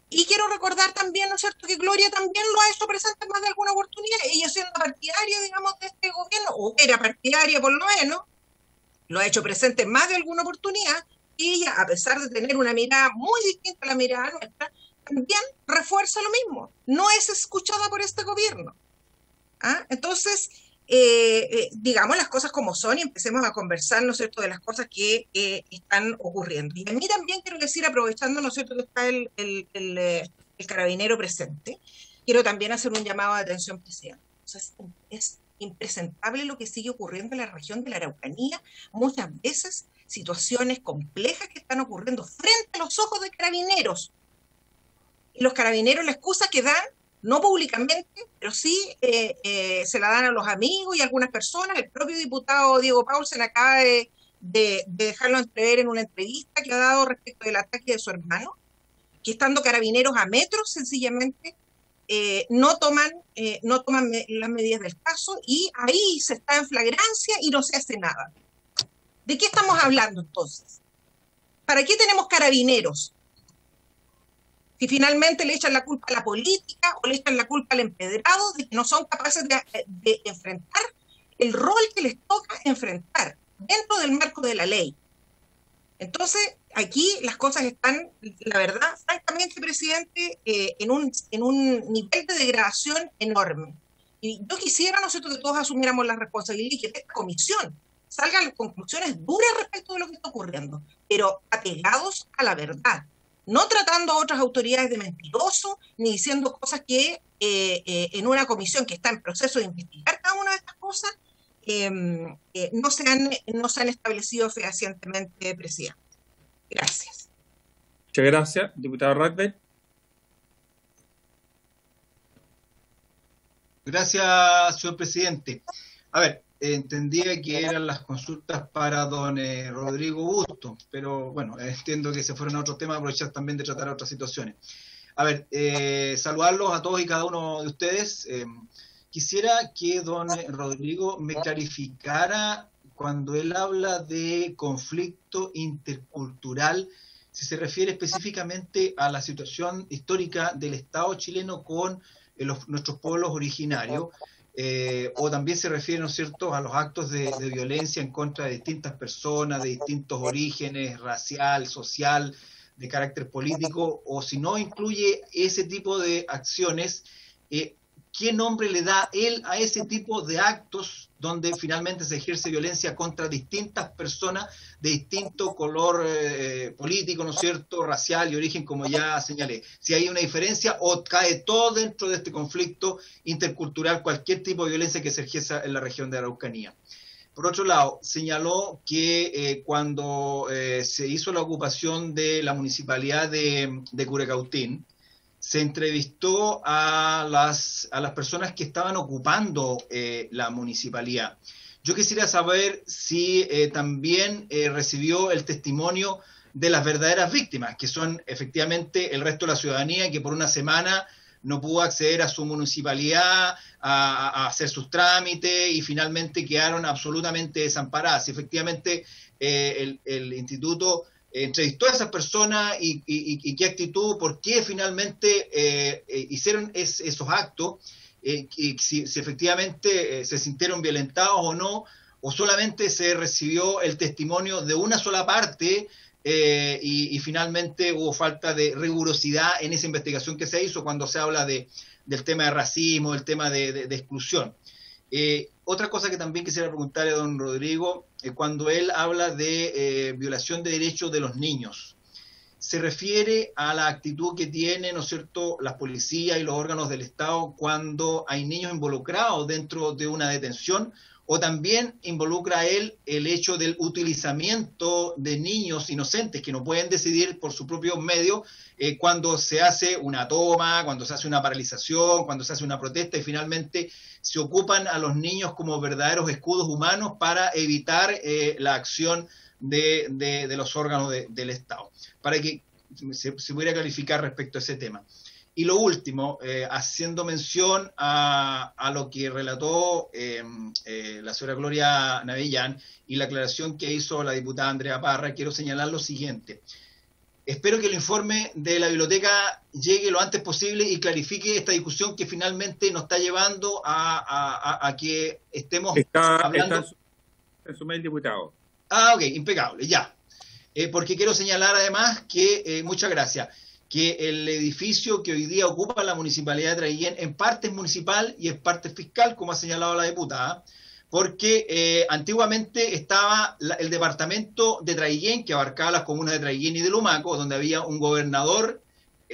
Y quiero recordar también, ¿no es cierto?, que Gloria también lo ha hecho presente en más de alguna oportunidad. Ella siendo partidaria, digamos, de este gobierno, o era partidaria por lo menos, lo ha hecho presente en más de alguna oportunidad, y ella, a pesar de tener una mirada muy distinta a la mirada nuestra, también refuerza lo mismo. No es escuchada por este gobierno. ¿Ah? Entonces, digamos las cosas como son y empecemos a conversar, ¿no es cierto?, de las cosas que están ocurriendo. Y a mí también quiero decir, aprovechando, ¿no es cierto?, que está el carabinero presente, quiero también hacer un llamado de atención, presidente. O sea, es impresentable lo que sigue ocurriendo en la región de la Araucanía, muchas veces situaciones complejas que están ocurriendo frente a los ojos de carabineros. Y los carabineros, la excusa que dan, no públicamente, pero sí se la dan a los amigos y a algunas personas. El propio diputado Diego Paulsen acaba de dejarlo entrever en una entrevista que ha dado respecto del ataque de su hermano, que estando carabineros a metros, sencillamente, no toman las medidas del caso, y ahí se está en flagrancia y no se hace nada. ¿De qué estamos hablando entonces? ¿Para qué tenemos carabineros? Si finalmente le echan la culpa a la política o le echan la culpa al empedrado de que no son capaces de enfrentar el rol que les toca enfrentar dentro del marco de la ley. Entonces, aquí las cosas están, la verdad, francamente, presidente, en un nivel de degradación enorme. Y yo quisiera, ¿no es cierto?, que todos asumiéramos la responsabilidad y que esta comisión salga a conclusiones duras respecto de lo que está ocurriendo, pero apegados a la verdad. No tratando a otras autoridades de mentiroso, ni diciendo cosas que en una comisión que está en proceso de investigar cada una de estas cosas, no se han establecido fehacientemente, presidente. Gracias. Muchas gracias, diputado Radfeld. Gracias, señor presidente. A ver, entendía que eran las consultas para don Rodrigo Busto, pero bueno, entiendo que se fueron a otros temas, aprovechar también de tratar otras situaciones. A ver, saludarlos a todos y cada uno de ustedes. Quisiera que don Rodrigo me clarificara cuando él habla de conflicto intercultural, si se refiere específicamente a la situación histórica del Estado chileno con nuestros pueblos originarios, o también se refiere, ¿no es cierto?, a los actos de violencia en contra de distintas personas, de distintos orígenes, racial, social, de carácter político, o si no incluye ese tipo de acciones, ¿qué nombre le da él a ese tipo de actos donde finalmente se ejerce violencia contra distintas personas de distinto color político, ¿no es cierto?, racial y origen, como ya señalé? Si hay una diferencia o cae todo dentro de este conflicto intercultural, cualquier tipo de violencia que se ejerza en la región de Araucanía. Por otro lado, señaló que cuando se hizo la ocupación de la municipalidad de Curacautín, se entrevistó a las personas que estaban ocupando la municipalidad. Yo quisiera saber si también recibió el testimonio de las verdaderas víctimas, que son efectivamente el resto de la ciudadanía que por una semana no pudo acceder a su municipalidad, a hacer sus trámites y finalmente quedaron absolutamente desamparadas. Efectivamente, el instituto entrevistó a esas personas y qué actitud, por qué finalmente hicieron esos actos, si efectivamente se sintieron violentados o no, o solamente se recibió el testimonio de una sola parte y finalmente hubo falta de rigurosidad en esa investigación que se hizo cuando se habla del tema de racismo, del tema de exclusión. Otra cosa que también quisiera preguntarle a don Rodrigo, cuando él habla de violación de derechos de los niños, se refiere a la actitud que tienen, ¿no es cierto?, las policías y los órganos del Estado cuando hay niños involucrados dentro de una detención, o también involucra a él el hecho del utilizamiento de niños inocentes que no pueden decidir por sus propios medios cuando se hace una toma, cuando se hace una paralización, cuando se hace una protesta y finalmente se ocupan a los niños como verdaderos escudos humanos para evitar la acción de los órganos del Estado, para que se pudiera clarificar respecto a ese tema. Y lo último, haciendo mención a lo que relató la señora Gloria Navellán y la aclaración que hizo la diputada Andrea Parra, quiero señalar lo siguiente. Espero que el informe de la biblioteca llegue lo antes posible y clarifique esta discusión que finalmente nos está llevando a que estemos hablando... Está en su mail, diputado. Ah, ok, impecable, ya. Porque quiero señalar además que, muchas gracias, que el edificio que hoy día ocupa la Municipalidad de Traiguén en parte es municipal y en parte es fiscal, como ha señalado la diputada, porque antiguamente estaba el departamento de Traiguén, que abarcaba las comunas de Traiguén y de Lumaco, donde había un gobernador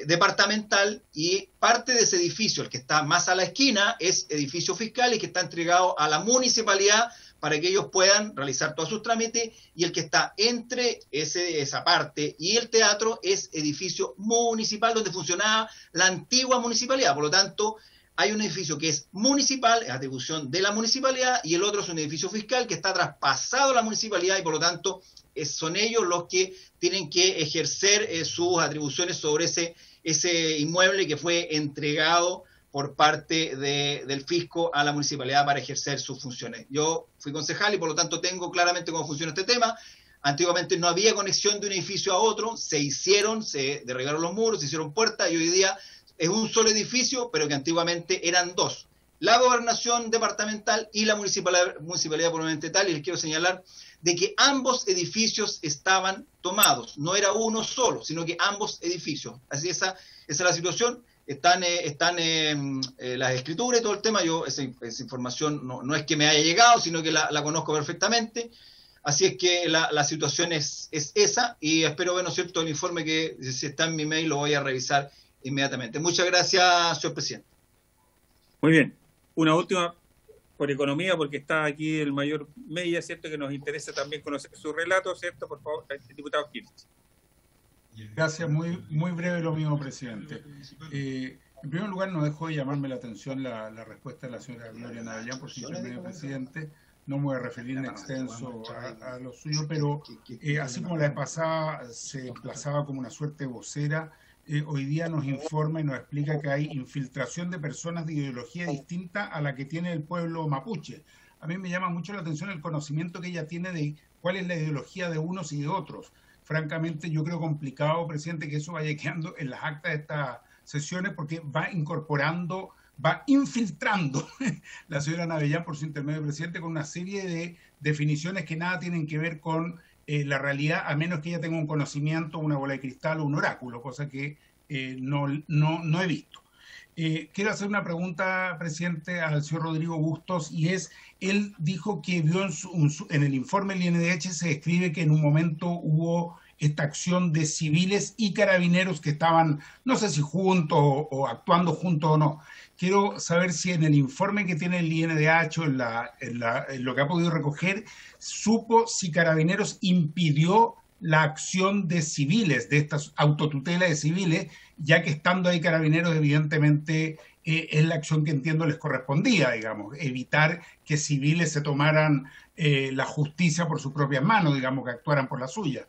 departamental, y parte de ese edificio, el que está más a la esquina, es edificio fiscal y que está entregado a la municipalidad para que ellos puedan realizar todos sus trámites, y el que está entre esa parte y el teatro es edificio municipal donde funcionaba la antigua municipalidad. Por lo tanto, hay un edificio que es municipal, es atribución de la municipalidad, y el otro es un edificio fiscal que está traspasado a la municipalidad y por lo tanto son ellos los que tienen que ejercer sus atribuciones sobre ese inmueble que fue entregado por parte del fisco a la municipalidad para ejercer sus funciones. Yo fui concejal y por lo tanto tengo claramente cómo funciona este tema. Antiguamente no había conexión de un edificio a otro, se derribaron los muros, se hicieron puertas y hoy día es un solo edificio, pero que antiguamente eran dos. La gobernación departamental y la municipalidad probablemente tal, y les quiero señalar de que ambos edificios estaban tomados, no era uno solo, sino que ambos edificios. Así esa es la situación. Están las escrituras y todo el tema. Yo esa información no es que me haya llegado, sino que la conozco perfectamente. Así es que la situación es esa, y espero ver, ¿no es cierto?, el informe que si está en mi mail lo voy a revisar inmediatamente. Muchas gracias, señor presidente. Muy bien. Una última por economía, porque está aquí el mayor Mella, ¿cierto?, que nos interesa también conocer su relato, ¿cierto? Por favor, el diputado Kirchner. Gracias, muy breve lo mismo, presidente. En primer lugar, no dejó de llamarme la atención la respuesta de la señora Gloria Navellán por su intermedio, presidente. No me voy a referir en extenso a lo suyo, pero así como la vez pasada se emplazaba como una suerte de vocera, hoy día nos informa y nos explica que hay infiltración de personas de ideología distinta a la que tiene el pueblo mapuche. A mí me llama mucho la atención el conocimiento que ella tiene de cuál es la ideología de unos y de otros. Francamente, yo creo complicado, presidente, que eso vaya quedando en las actas de estas sesiones, porque va incorporando, va infiltrando la señora Navellán por su intermedio, presidente, con una serie de definiciones que nada tienen que ver con la realidad, a menos que ella tenga un conocimiento, una bola de cristal o un oráculo, cosa que no he visto. Quiero hacer una pregunta, presidente, al señor Rodrigo Bustos, y es, él dijo que vio en el informe del INDH se describe que en un momento hubo esta acción de civiles y carabineros que estaban, no sé si juntos o actuando juntos o no. Quiero saber si en el informe que tiene el INDH o en lo que ha podido recoger, supo si Carabineros impidió la acción de civiles, de estas autotutelas de civiles, ya que estando ahí Carabineros, evidentemente es la acción que entiendo les correspondía, digamos, evitar que civiles se tomaran la justicia por sus propias manos, digamos, que actuaran por la suya.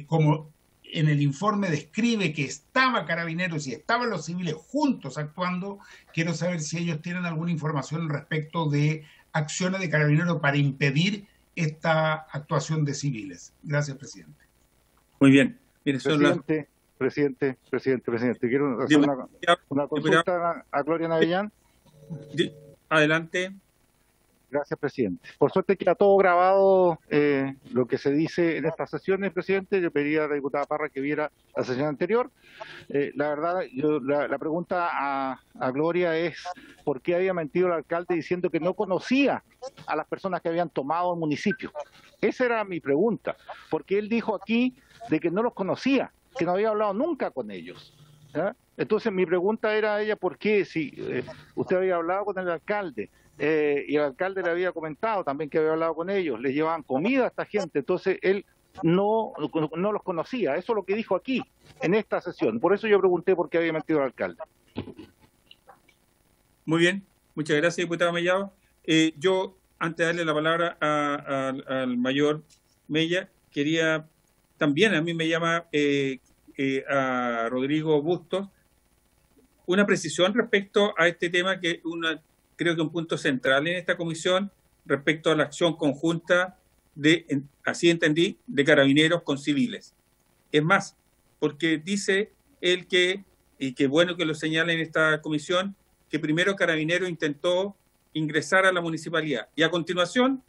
Como en el informe describe que estaba Carabineros y estaban los civiles juntos actuando, quiero saber si ellos tienen alguna información respecto de acciones de Carabineros para impedir esta actuación de civiles. Gracias, presidente. Muy bien. Mire, Presidente, quiero hacer una consulta a Gloria Navellán. Adelante. Gracias, presidente. Por suerte queda todo grabado lo que se dice en estas sesiones, presidente. Yo pediría a la diputada Parra que viera la sesión anterior. La verdad, la pregunta a Gloria es ¿por qué había mentido el alcalde diciendo que no conocía a las personas que habían tomado el municipio? Esa era mi pregunta, porque él dijo aquí de que no los conocía, que no había hablado nunca con ellos. ¿Ya? Entonces mi pregunta era a ella ¿por qué? Si usted había hablado con el alcalde, y el alcalde le había comentado también que había hablado con ellos, les llevaban comida a esta gente, entonces él no los conocía. Eso es lo que dijo aquí, en esta sesión. Por eso yo pregunté por qué había mentido el alcalde. Muy bien, muchas gracias, diputado Mellado. Yo, antes de darle la palabra al mayor Mella, quería también, a mí me llama a Rodrigo Bustos, una precisión respecto a este tema que creo que un punto central en esta comisión respecto a la acción conjunta así entendí, de Carabineros con civiles. Es más, porque dice él y que bueno que lo señala en esta comisión, que primero Carabineros intentó ingresar a la municipalidad y a continuación,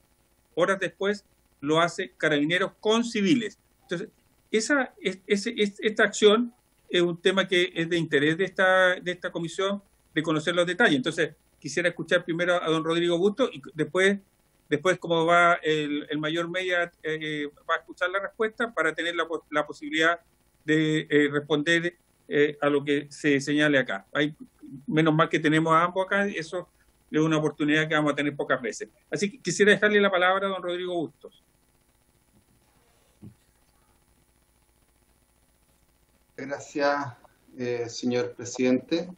horas después, lo hace Carabineros con civiles. Entonces, esta acción es un tema que es de interés de esta comisión, de conocer los detalles. Entonces, quisiera escuchar primero a don Rodrigo Bustos y después como va el mayor Mella, va a escuchar la respuesta para tener la posibilidad de responder a lo que se señale acá. Menos mal que tenemos a ambos acá, eso es una oportunidad que vamos a tener pocas veces. Así que quisiera dejarle la palabra a don Rodrigo Bustos. Gracias, señor presidente.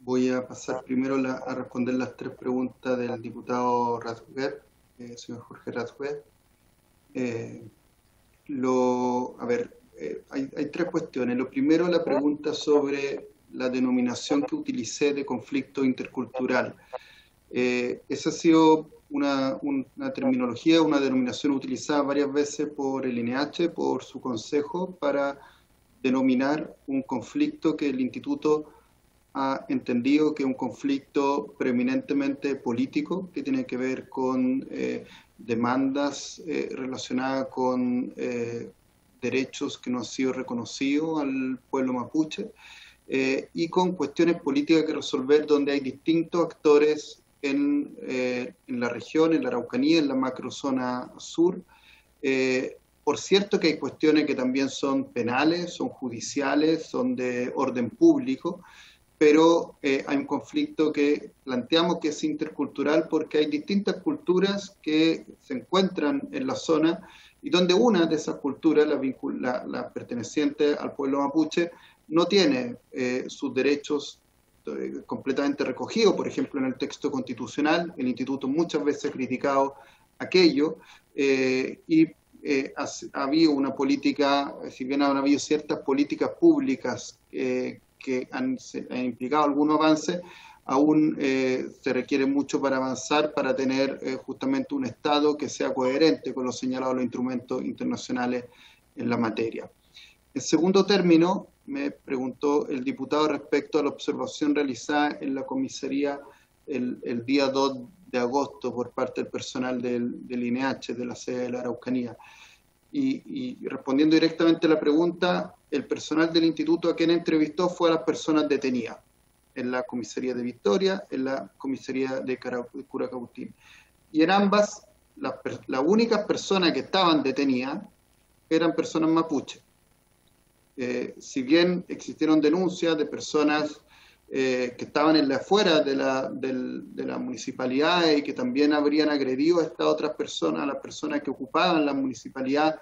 Voy a pasar primero a responder las tres preguntas del diputado Rathweb, señor Jorge Rathweb. Hay tres cuestiones. Lo primero, la pregunta sobre la denominación que utilicé de conflicto intercultural. Esa ha sido una terminología, una denominación utilizada varias veces por el INEH, por su consejo, para denominar un conflicto que el instituto ha entendido que es un conflicto preeminentemente político, que tiene que ver con demandas relacionadas con derechos que no han sido reconocidos al pueblo mapuche, y con cuestiones políticas que resolver donde hay distintos actores en la región, en la Araucanía, en la macrozona sur. Por cierto que hay cuestiones que también son penales, son judiciales, son de orden público, pero hay un conflicto que planteamos que es intercultural porque hay distintas culturas que se encuentran en la zona y donde una de esas culturas, la perteneciente al pueblo mapuche, no tiene sus derechos completamente recogidos. Por ejemplo, en el texto constitucional, el instituto muchas veces ha criticado aquello y ha habido una política, si bien han habido ciertas políticas públicas que han implicado algunos avances, aún se requiere mucho para avanzar, para tener justamente un Estado que sea coherente con lo señalado en los instrumentos internacionales en la materia. En segundo término, me preguntó el diputado respecto a la observación realizada en la comisaría el día 2 de agosto por parte del personal del INEH, de la sede de la Araucanía. Y respondiendo directamente a la pregunta, el personal del instituto a quien entrevistó fue a las personas detenidas en la comisaría de Victoria, en la comisaría de Curacautín. Y en ambas, las únicas personas que estaban detenidas eran personas mapuche. Si bien existieron denuncias de personas que estaban en la afuera de la municipalidad y que también habrían agredido a estas otras personas, a las personas que ocupaban la municipalidad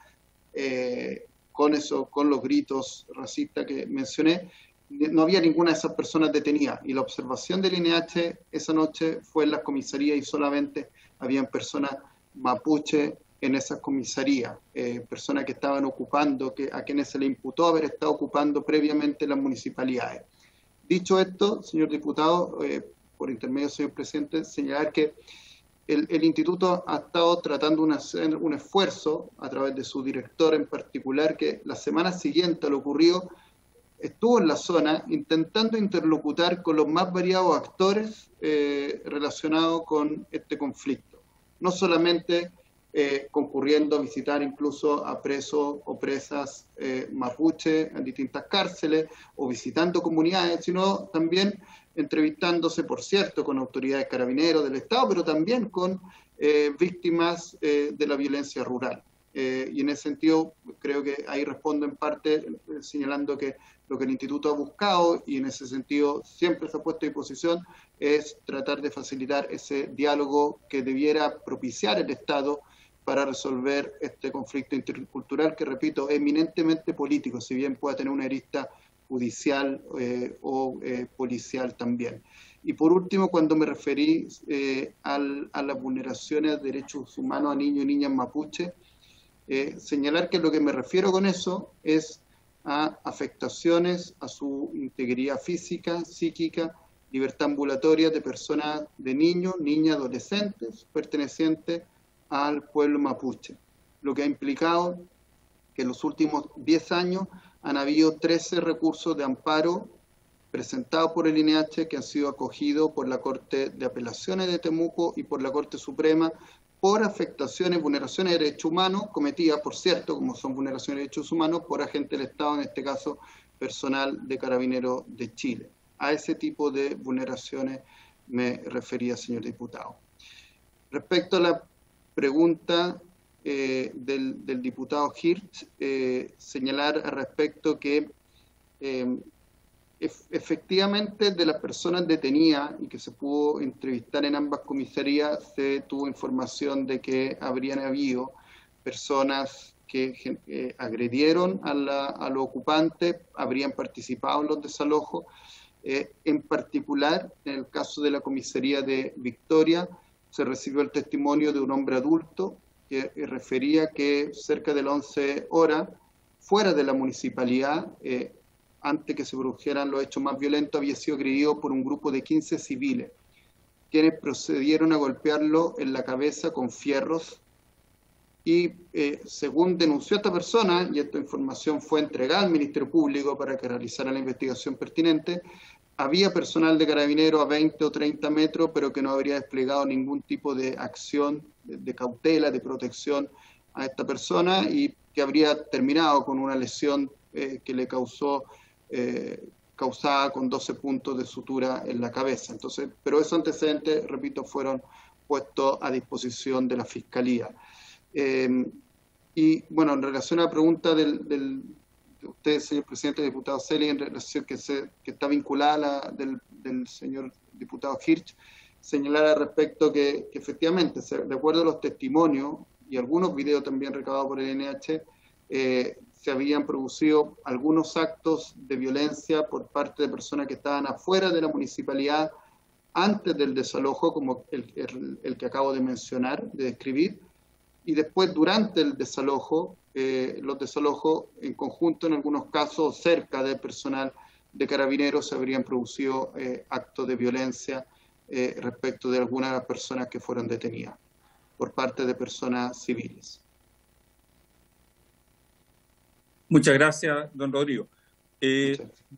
con los gritos racistas que mencioné, no había ninguna de esas personas detenida. Y la observación del INH esa noche fue en las comisarías y solamente habían personas mapuche en esas comisarías, personas que estaban ocupando, a quienes se le imputó haber estado ocupando previamente las municipalidades. Dicho esto, señor diputado, por intermedio del señor presidente, señalar que el instituto ha estado tratando de hacer un esfuerzo a través de su director en particular, que la semana siguiente a lo ocurrido estuvo en la zona intentando interlocutar con los más variados actores relacionados con este conflicto. No solamente concurriendo a visitar incluso a presos o presas mapuche en distintas cárceles o visitando comunidades, sino también entrevistándose, por cierto, con autoridades carabineros del Estado, pero también con víctimas de la violencia rural. Y en ese sentido, creo que ahí respondo en parte señalando que lo que el Instituto ha buscado, y en ese sentido siempre se ha puesto a disposición, es tratar de facilitar ese diálogo que debiera propiciar el Estado para resolver este conflicto intercultural que, repito, es eminentemente político, si bien pueda tener una arista judicial o policial también. Y por último, cuando me referí a las vulneraciones de derechos humanos a niños y niñas mapuche, señalar que lo que me refiero con eso es a afectaciones a su integridad física, psíquica, libertad ambulatoria de personas, de niños, niñas, adolescentes, pertenecientes al pueblo mapuche, lo que ha implicado que en los últimos 10 años han habido 13 recursos de amparo presentados por el INH que han sido acogidos por la Corte de Apelaciones de Temuco y por la Corte Suprema por afectaciones, vulneraciones de derechos humanos cometidas, por cierto, como son vulneraciones de derechos humanos, por agentes del Estado, en este caso personal de Carabineros de Chile. A ese tipo de vulneraciones me refería, señor diputado. Respecto a la pregunta del diputado Hirsch, señalar al respecto que efectivamente de las personas detenidas y que se pudo entrevistar en ambas comisarías, se tuvo información de que habrían habido personas que agredieron a los ocupantes, habrían participado en los desalojos. En particular, en el caso de la comisaría de Victoria, se recibió el testimonio de un hombre adulto que refería que cerca de las 11 horas, fuera de la municipalidad, antes que se produjeran los hechos más violentos, había sido agredido por un grupo de 15 civiles, quienes procedieron a golpearlo en la cabeza con fierros y, según denunció esta persona, y esta información fue entregada al Ministerio Público para que realizara la investigación pertinente, había personal de Carabineros a 20 o 30 metros, pero que no habría desplegado ningún tipo de acción de cautela, de protección a esta persona, y que habría terminado con una lesión que le causada con 12 puntos de sutura en la cabeza. Entonces, pero esos antecedentes, repito, fueron puestos a disposición de la Fiscalía. Y bueno, en relación a la pregunta de usted, señor presidente, diputado Celi, en relación que está vinculada a del señor diputado Hirsch, señalar al respecto que efectivamente, de acuerdo a los testimonios y algunos videos también recabados por el INH, se habían producido algunos actos de violencia por parte de personas que estaban afuera de la municipalidad antes del desalojo, como el que acabo de mencionar, de describir, y después durante el desalojo, los desalojos en conjunto, en algunos casos cerca del personal de Carabineros, se habrían producido actos de violencia respecto de algunas de las personas que fueron detenidas por parte de personas civiles. Muchas gracias, don Rodrigo.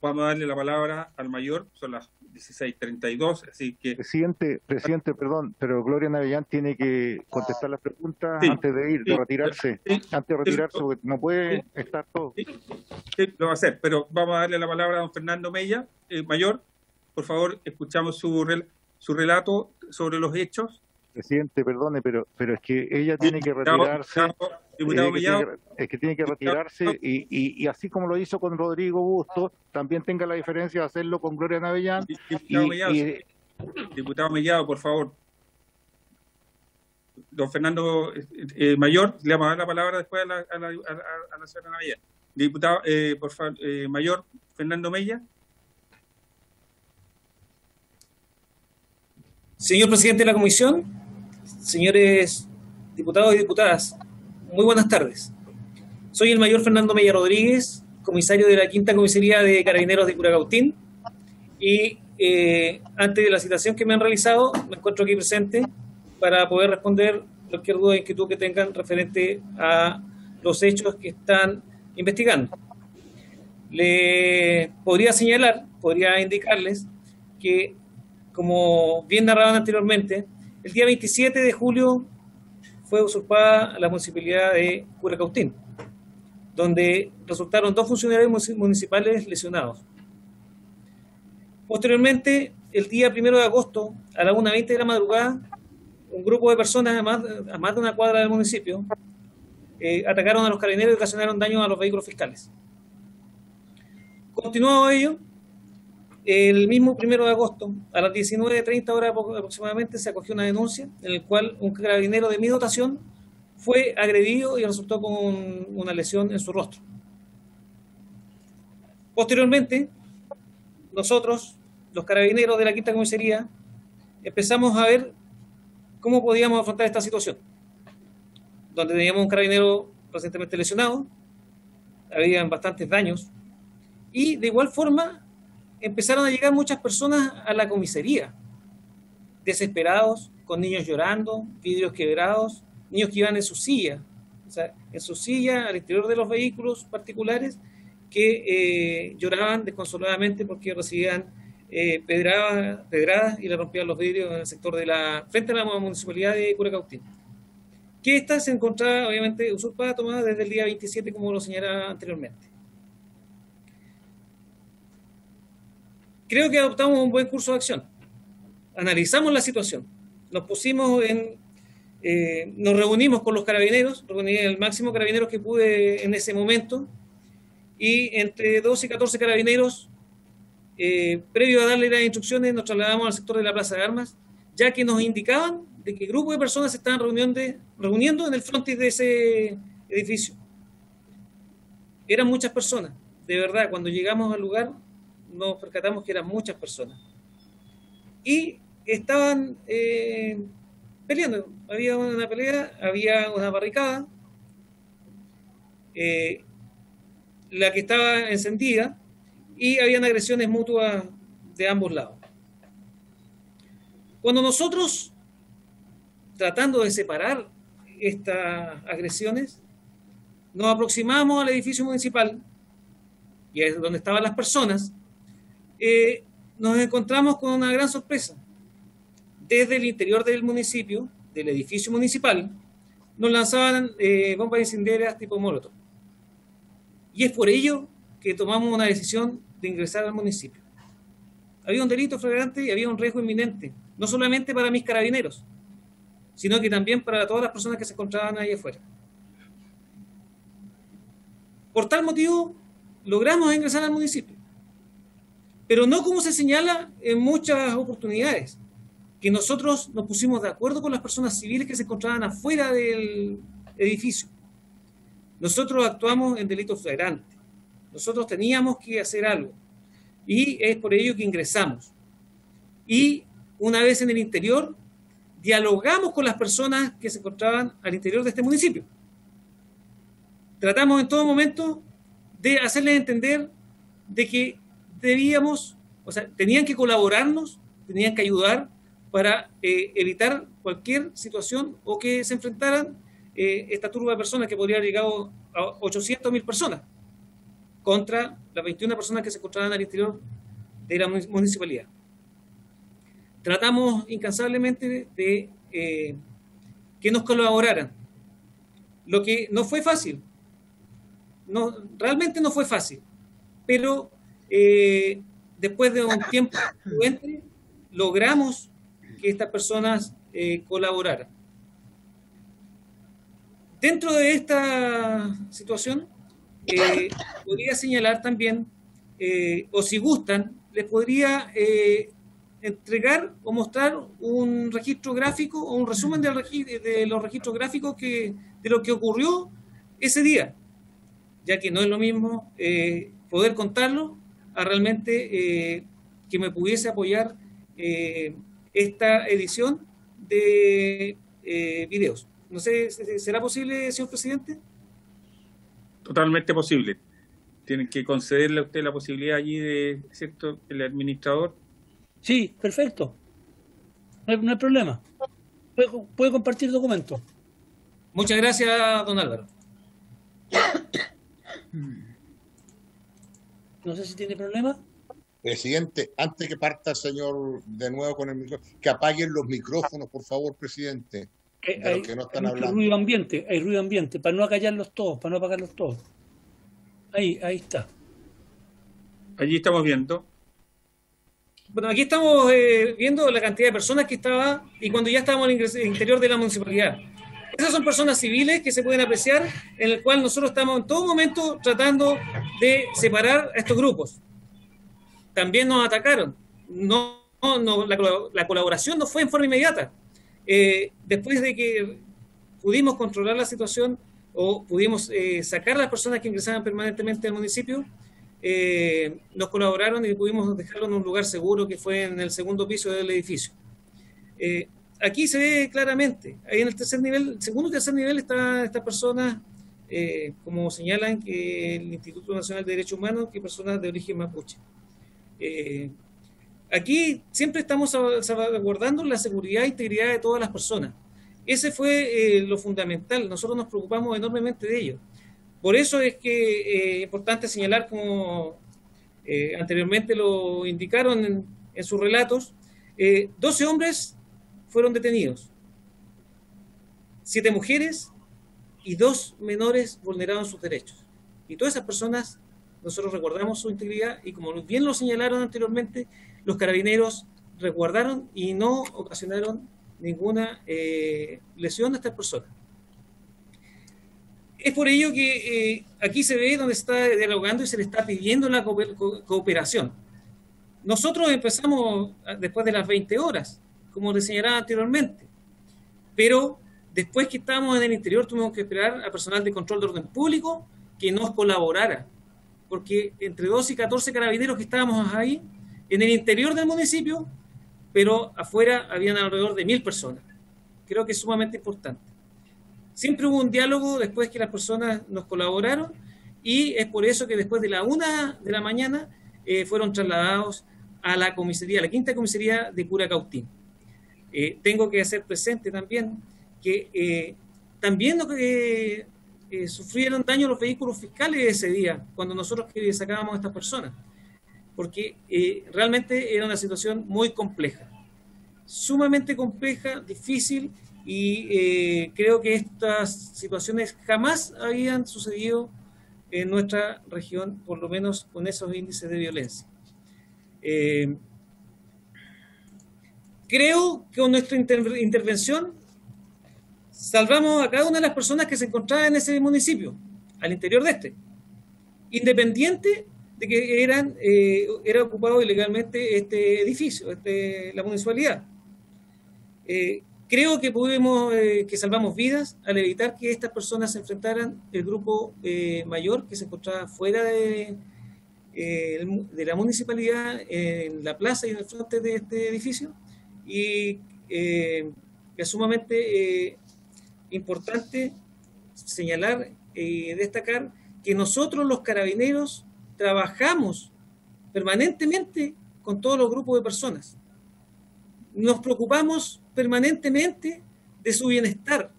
Vamos a darle la palabra al mayor, son las 16:32, así que... Presidente, perdón, pero Gloria Navellán tiene que contestar las preguntas antes de retirarse. Antes de retirarse, porque no puede estar todo. Sí, lo va a hacer, pero vamos a darle la palabra a don Fernando Mella, mayor. Por favor, escuchamos su relato sobre los hechos. Presidente, perdone, pero es que ella tiene que retirarse. Es que tiene que retirarse y así como lo hizo con Rodrigo Bustos, también tenga la diferencia de hacerlo con Gloria Navellán. Diputado Mellado, por favor. don Fernando Mayor, le vamos a dar la palabra después a la señora Navella. Diputado, por favor, Mayor Fernando Mella. Señor presidente de la comisión, señores diputados y diputadas, muy buenas tardes. Soy el mayor Fernando Mella Rodríguez, comisario de la Quinta Comisaría de Carabineros de Curacautín, y ante la citación que me han realizado, me encuentro aquí presente para poder responder cualquier duda o inquietud que tengan referente a los hechos que están investigando. Le podría señalar, podría indicarles que, como bien narraban anteriormente, el día 27 de julio fue usurpada la municipalidad de Curacautín, donde resultaron 2 funcionarios municipales lesionados. Posteriormente, el día 1 de agosto, a las 1:20 de la madrugada, un grupo de personas a más de una cuadra del municipio atacaron a los carabineros y ocasionaron daños a los vehículos fiscales. Continuado ello, el mismo 1 de agosto, a las 19:30 horas aproximadamente, se acogió una denuncia en la cual un carabinero de mi dotación fue agredido y resultó con una lesión en su rostro. Posteriormente, nosotros, los carabineros de la Quinta Comisaría, empezamos a ver cómo podíamos afrontar esta situación, donde teníamos un carabinero recientemente lesionado, habían bastantes daños, y de igual forma empezaron a llegar muchas personas a la comisaría, desesperados, con niños llorando, vidrios quebrados, niños que iban en su silla, o sea, en su silla al interior de los vehículos particulares, que lloraban desconsoladamente porque recibían pedradas y le rompían los vidrios en el sector frente a la municipalidad de Curacautín. Que esta se encontraba, obviamente, usurpada, tomada desde el día 27, como lo señalaba anteriormente. Creo que adoptamos un buen curso de acción. Analizamos la situación. Nos reunimos con los carabineros, reuní el máximo carabineros que pude en ese momento, y entre 12 y 14 carabineros, previo a darle las instrucciones, nos trasladamos al sector de la Plaza de Armas, ya que nos indicaban de que grupos de personas se estaban reuniendo en el frontis de ese edificio. Eran muchas personas, de verdad, cuando llegamos al lugar nos percatamos que eran muchas personas. Y estaban peleando, había una pelea, había una barricada, la que estaba encendida, y habían agresiones mutuas de ambos lados. Cuando nosotros, tratando de separar estas agresiones, nos aproximamos al edificio municipal, y es donde estaban las personas, nos encontramos con una gran sorpresa. Desde el interior del municipio, del edificio municipal, nos lanzaban bombas incendiarias tipo Molotov. Y es por ello que tomamos una decisión de ingresar al municipio. Había un delito flagrante y había un riesgo inminente, no solamente para mis carabineros, sino que también para todas las personas que se encontraban ahí afuera. Por tal motivo, logramos ingresar al municipio, pero no como se señala en muchas oportunidades, que nosotros nos pusimos de acuerdo con las personas civiles que se encontraban afuera del edificio. Nosotros actuamos en delito flagrante. Nosotros teníamos que hacer algo. Y es por ello que ingresamos. Y una vez en el interior, dialogamos con las personas que se encontraban al interior de este municipio. Tratamos en todo momento de hacerles entender de que tenían que colaborarnos, tenían que ayudar para evitar cualquier situación o que se enfrentaran esta turba de personas que podría haber llegado a 800.000 personas contra las 21 personas que se encontraban al interior de la municipalidad. Tratamos incansablemente de que nos colaboraran, lo que no fue fácil, realmente no fue fácil, pero después de un tiempo prudente logramos que estas personas colaboraran. Dentro de esta situación, podría señalar también, o si gustan, les podría entregar o mostrar un registro gráfico o un resumen de los registros gráficos de lo que ocurrió ese día, ya que no es lo mismo poder contarlo a realmente que me pudiese apoyar esta edición de videos. No sé, ¿será posible, señor presidente? Totalmente posible. Tienen que concederle a usted la posibilidad allí ¿cierto?, el administrador. Sí, perfecto. No hay problema. Puede compartir documentos. Muchas gracias, don Álvaro. No sé si tiene problema. Presidente, antes que parta el señor de nuevo con el micrófono, que apaguen los micrófonos, por favor, presidente. De los que no están hablando. Hay ruido ambiente, para no acallarlos todos, para no apagarlos todos. Ahí está. Allí estamos viendo. Bueno, aquí estamos viendo la cantidad de personas que estaba y cuando ya estábamos en el interior de la municipalidad. Esas son personas civiles que se pueden apreciar, en el cual nosotros estamos en todo momento tratando de separar a estos grupos. También nos atacaron. La colaboración no fue en forma inmediata. Después de que pudimos controlar la situación o pudimos sacar a las personas que ingresaban permanentemente al municipio, nos colaboraron y pudimos dejarlo en un lugar seguro que fue en el segundo piso del edificio. Aquí se ve claramente, ahí en el segundo y tercer nivel están estas personas, como señalan que el Instituto Nacional de Derechos Humanos, que personas de origen mapuche. Aquí siempre estamos salvaguardando la seguridad e integridad de todas las personas. Ese fue lo fundamental, nosotros nos preocupamos enormemente de ello. Por eso es que es importante señalar, como anteriormente lo indicaron en sus relatos, 12 hombres fueron detenidos, 7 mujeres y 2 menores vulneraron sus derechos. Y todas esas personas, nosotros resguardamos su integridad y, como bien lo señalaron anteriormente, los carabineros resguardaron y no ocasionaron ninguna lesión a estas personas. Es por ello que aquí se ve donde se está dialogando y se le está pidiendo la cooperación. Nosotros empezamos después de las 20 horas, como les señalaba anteriormente, pero después que estábamos en el interior tuvimos que esperar a personal de control de orden público que nos colaborara, porque entre 12 y 14 carabineros que estábamos ahí, en el interior del municipio, pero afuera habían alrededor de 1000 personas. Creo que es sumamente importante. Siempre hubo un diálogo después que las personas nos colaboraron y es por eso que después de la 1 de la mañana fueron trasladados a la comisaría, a la 5ª comisaría de Curacautín. Tengo que hacer presente también que también sufrieron daño los vehículos fiscales ese día, cuando nosotros sacábamos a estas personas, porque realmente era una situación muy compleja, sumamente compleja, difícil, y creo que estas situaciones jamás habían sucedido en nuestra región, por lo menos con esos índices de violencia. Creo que con nuestra intervención salvamos a cada una de las personas que se encontraban en ese municipio, al interior de este, independiente de que era ocupado ilegalmente este edificio, la municipalidad. Creo que salvamos vidas al evitar que estas personas se enfrentaran el grupo mayor que se encontraba fuera de la municipalidad, en la plaza y en el frente de este edificio. Y es sumamente importante señalar y destacar que nosotros los carabineros trabajamos permanentemente con todos los grupos de personas. Nos preocupamos permanentemente de su bienestar.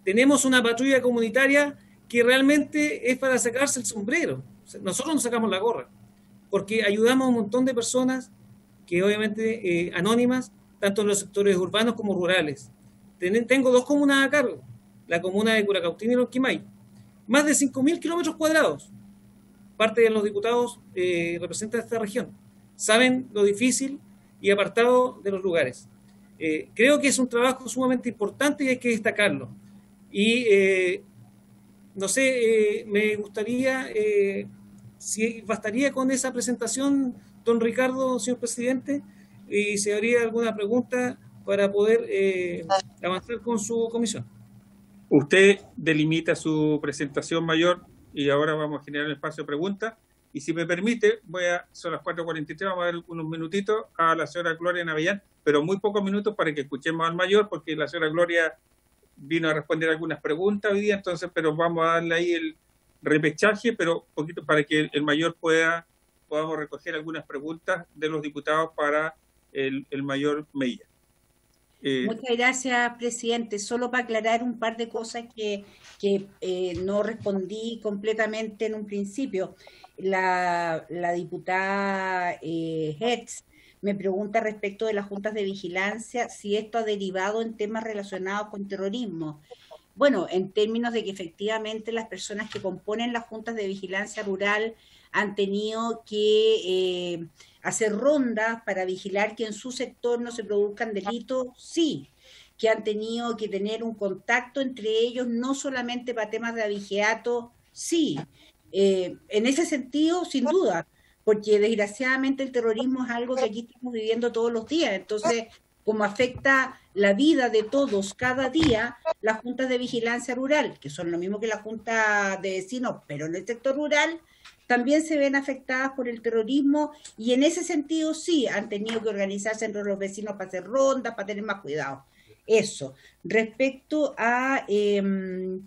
Tenemos una patrulla comunitaria que realmente es para sacarse el sombrero. Nosotros nos sacamos la gorra, porque ayudamos a un montón de personas que obviamente anónimas, tanto en los sectores urbanos como rurales. Tengo 2 comunas a cargo, la comuna de Curacautín y Lonquimay, más de 5.000 kilómetros cuadrados. Parte de los diputados representan esta región, saben lo difícil y apartado de los lugares. Creo que es un trabajo sumamente importante y hay que destacarlo. Y no sé, me gustaría, si bastaría con esa presentación, don Ricardo, señor presidente, y si habría alguna pregunta para poder avanzar con su comisión. Usted delimita su presentación, mayor, y ahora vamos a generar un espacio de preguntas. Y si me permite, son las 4:43, vamos a dar unos minutitos a la señora Gloria Navellán, pero muy pocos minutos para que escuchemos al mayor, porque la señora Gloria vino a responder algunas preguntas hoy día, entonces, pero vamos a darle ahí el repechaje, pero poquito para que el mayor podamos recoger algunas preguntas de los diputados para el mayor Mella. Muchas gracias, presidente. Solo para aclarar un par de cosas que no respondí completamente en un principio. La diputada Hertz me pregunta respecto de las juntas de vigilancia si esto ha derivado en temas relacionados con terrorismo. Bueno, en términos de que efectivamente las personas que componen las juntas de vigilancia rural han tenido que hacer rondas para vigilar que en su sector no se produzcan delitos, sí, que han tenido que tener un contacto entre ellos, no solamente para temas de abigeato, sí. En ese sentido, sin duda, porque desgraciadamente el terrorismo es algo que aquí estamos viviendo todos los días, entonces, como afecta la vida de todos cada día, las juntas de vigilancia rural, que son lo mismo que la junta de vecinos, pero en el sector rural, también se ven afectadas por el terrorismo y en ese sentido sí han tenido que organizarse entre los vecinos para hacer rondas, para tener más cuidado. Eso. Respecto a lo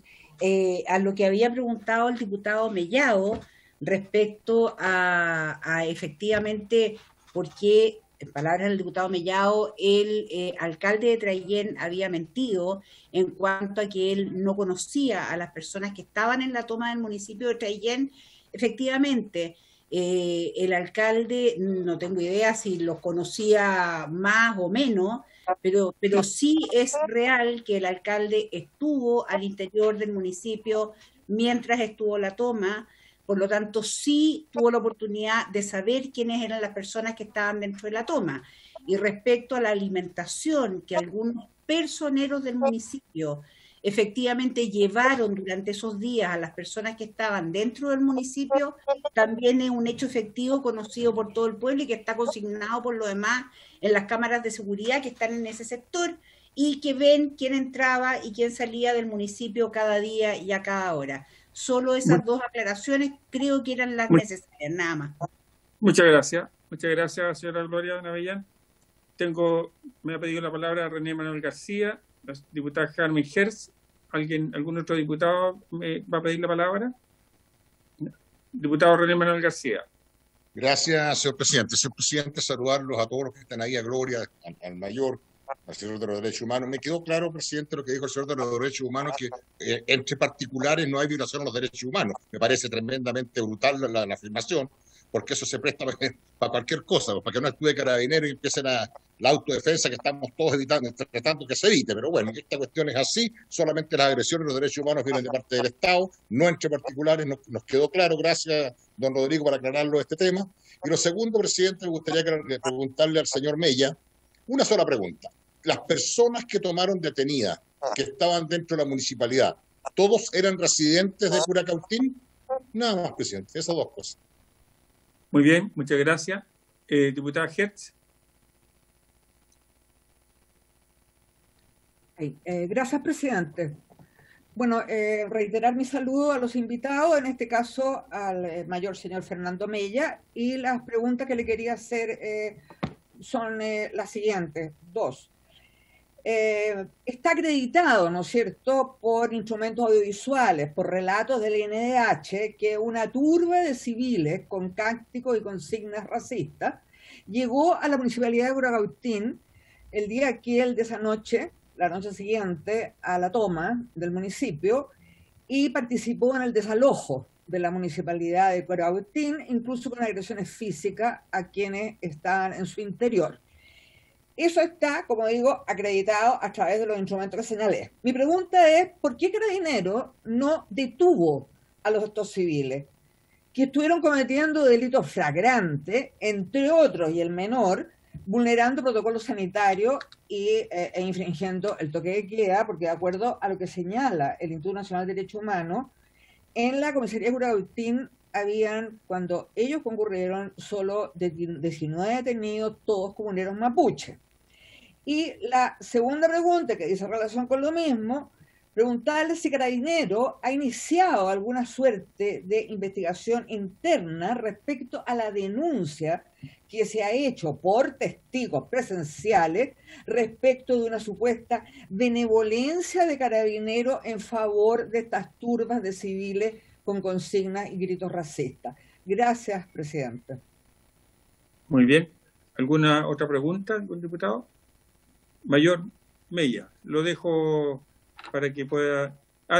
que había preguntado el diputado Mellado, respecto a efectivamente por qué, en palabras del diputado Mellado, el alcalde de Traillén había mentido en cuanto a que él no conocía a las personas que estaban en la toma del municipio de Traillén. Efectivamente, el alcalde, no tengo idea si los conocía más o menos, pero sí es real que el alcalde estuvo al interior del municipio mientras estuvo la toma, por lo tanto sí tuvo la oportunidad de saber quiénes eran las personas que estaban dentro de la toma. Y respecto a la alimentación que algunos personeros del municipio efectivamente llevaron durante esos días a las personas que estaban dentro del municipio, también es un hecho efectivo conocido por todo el pueblo y que está consignado por lo demás en las cámaras de seguridad que están en ese sector y que ven quién entraba y quién salía del municipio cada día y a cada hora. Solo esas dos aclaraciones creo que eran las necesarias, nada más. Muchas gracias, señora Gloria Navellán. Me ha pedido la palabra René Manuel García, la diputada Carmen Hertz. ¿Algún otro diputado me va a pedir la palabra? Diputado René Manuel García. Gracias, señor presidente. Señor presidente, saludarlos a todos los que están ahí, a Gloria, al mayor, al señor de los derechos humanos. Me quedó claro, presidente, lo que dijo el señor de los derechos humanos, que entre particulares no hay violación a los derechos humanos. Me parece tremendamente brutal la afirmación, porque eso se presta para cualquier cosa, para que no actúe carabinero y empiecen la autodefensa que estamos todos evitando, tratando que se evite. Pero bueno, esta cuestión es así, solamente las agresiones a los derechos humanos vienen de parte del Estado, no entre particulares, nos quedó claro. Gracias, don Rodrigo, por aclararlo este tema. Y lo segundo, presidente, me gustaría preguntarle al señor Mella una sola pregunta. Las personas que tomaron detenidas, que estaban dentro de la municipalidad, ¿todos eran residentes de Curacautín? Nada más, presidente, esas dos cosas. Muy bien, muchas gracias. Diputada Hertz. Gracias, presidente. Bueno, reiterar mi saludo a los invitados, en este caso al mayor señor Fernando Mella, y las preguntas que le quería hacer son las siguientes, dos. Está acreditado, ¿no es cierto?, por instrumentos audiovisuales, por relatos del INDH, que una turba de civiles con cánticos y consignas racistas llegó a la municipalidad de Curacautín el día aquel de esa noche, la noche siguiente a la toma del municipio, y participó en el desalojo de la municipalidad de Curacautín, incluso con agresiones físicas a quienes estaban en su interior. Eso está, como digo, acreditado a través de los instrumentos que señalé. Mi pregunta es, ¿por qué Carabineros no detuvo a los estos civiles que estuvieron cometiendo delitos flagrantes, entre otros, y el menor, vulnerando protocolos sanitarios e infringiendo el toque de queda, porque de acuerdo a lo que señala el Instituto Nacional de Derechos Humanos, en la comisaría de Curacautín habían, cuando ellos concurrieron, solo 19 detenidos, todos comuneros mapuche. Y la segunda pregunta, que dice relación con lo mismo, preguntarle si Carabinero ha iniciado alguna suerte de investigación interna respecto a la denuncia que se ha hecho por testigos presenciales respecto de una supuesta benevolencia de Carabinero en favor de estas turbas de civiles con consignas y gritos racistas. Gracias, presidente. Muy bien. ¿Alguna otra pregunta, algún diputado? Mayor Mella, lo dejo para que pueda...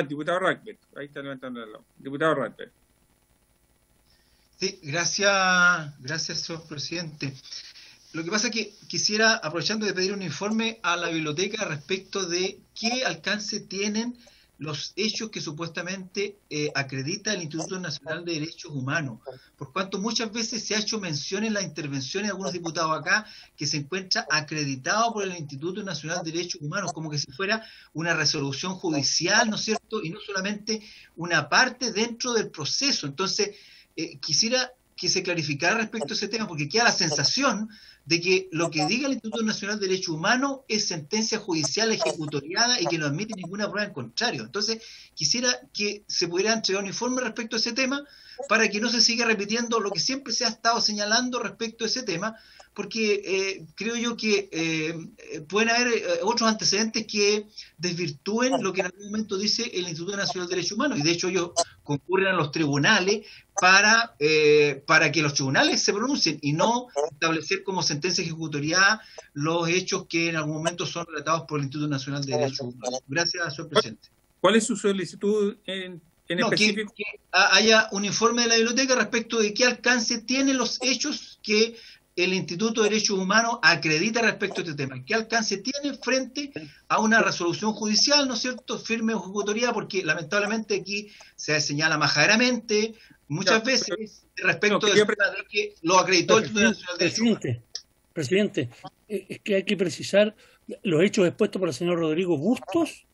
diputado Radcliffe, ahí está levantando el lado. Diputado Radcliffe. Sí, gracias, señor presidente. Lo que pasa es que quisiera, aprovechando de pedir un informe a la biblioteca respecto de qué alcance tienen los hechos que supuestamente acredita el Instituto Nacional de Derechos Humanos, por cuanto muchas veces se ha hecho mención en las intervenciones de algunos diputados acá que se encuentra acreditado por el Instituto Nacional de Derechos Humanos, como que si fuera una resolución judicial, ¿no es cierto?, y no solamente una parte dentro del proceso. Entonces, quisiera que se clarificara respecto a ese tema, porque queda la sensación de que lo que diga el Instituto Nacional de Derechos Humanos es sentencia judicial ejecutoriada y que no admite ninguna prueba en contrario. Entonces, quisiera que se pudiera entregar un informe respecto a ese tema para que no se siga repitiendo lo que siempre se ha estado señalando respecto a ese tema, porque creo yo que pueden haber otros antecedentes que desvirtúen lo que en algún momento dice el Instituto Nacional de Derechos Humanos, y de hecho ellos concurren a los tribunales para que los tribunales se pronuncien y no establecer como sentencia ejecutoriada los hechos que en algún momento son relatados por el Instituto Nacional de Derechos Humanos. Gracias, señor presidente. ¿Cuál es su solicitud en específico? Que haya un informe de la biblioteca respecto de qué alcance tienen los hechos que el Instituto de Derechos Humanos acredita respecto a este tema. ¿Qué alcance tiene frente a una resolución judicial, ¿no es cierto?, firme o ejecutoria? Porque lamentablemente aquí se señala majaderamente muchas veces respecto de que lo acreditó el Instituto Nacional de Derechos Humanos. Presidente, es que hay que precisar los hechos expuestos por el señor Rodrigo Bustos.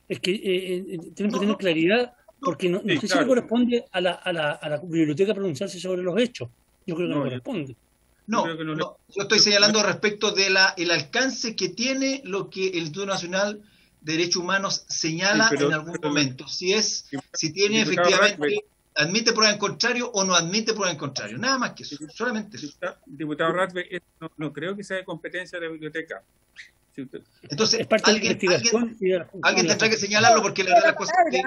Es que tenemos que tener claridad, porque no sé si le corresponde a la biblioteca pronunciarse sobre los hechos. Yo creo que no corresponde. No, yo estoy señalando respecto de el alcance que tiene lo que el Instituto Nacional de Derechos Humanos señala en algún momento. Si tiene efectivamente, admite prueba en contrario o no admite prueba en contrario. Nada más que eso, solamente eso. Diputado Radcliffe, no creo que sea de competencia de la biblioteca. Entonces, alguien tendrá que señalarlo, porque la verdad las cosas que...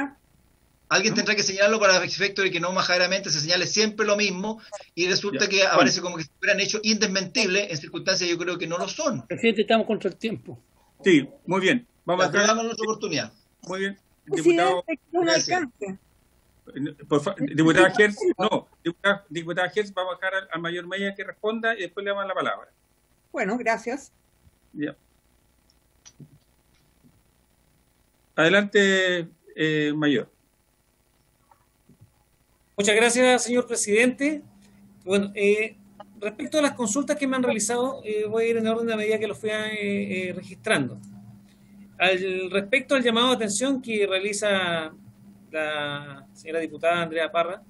Alguien tendrá que señalarlo para el efecto de que no majaderamente se señale siempre lo mismo y resulta que aparece como que se hubieran hecho indesmentibles en circunstancias yo creo que no lo son. Presidente, estamos contra el tiempo. Sí, muy bien. Vamos a dar otra oportunidad. Muy bien. Diputado, diputada Hertz, vamos a dejar al mayor Mella que responda y después le damos la palabra. Bueno, gracias. Ya. Adelante, mayor. Muchas gracias, señor presidente. Bueno, respecto a las consultas que me han realizado, voy a ir en orden a medida que los fui registrando. Respecto al llamado de atención que realiza la señora diputada Andrea Parra,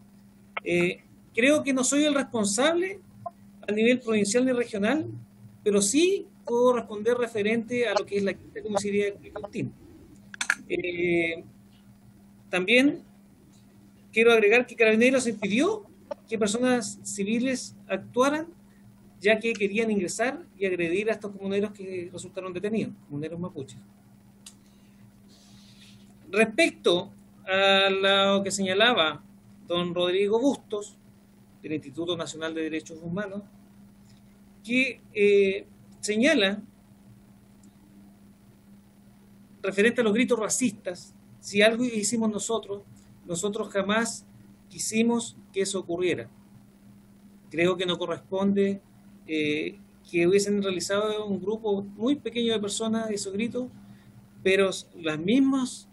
creo que no soy el responsable a nivel provincial ni regional, pero sí puedo responder referente a lo que es la quinta comisaría de Curicó. También quiero agregar que Carabineros impidió que personas civiles actuaran, ya que querían ingresar y agredir a estos comuneros que resultaron detenidos, comuneros mapuches. Respecto a lo que señalaba don Rodrigo Bustos, del Instituto Nacional de Derechos Humanos, que señala, referente a los gritos racistas, si algo hicimos nosotros jamás quisimos que eso ocurriera. Creo que no corresponde que hubiesen realizado un grupo muy pequeño de personas esos gritos, pero las mismas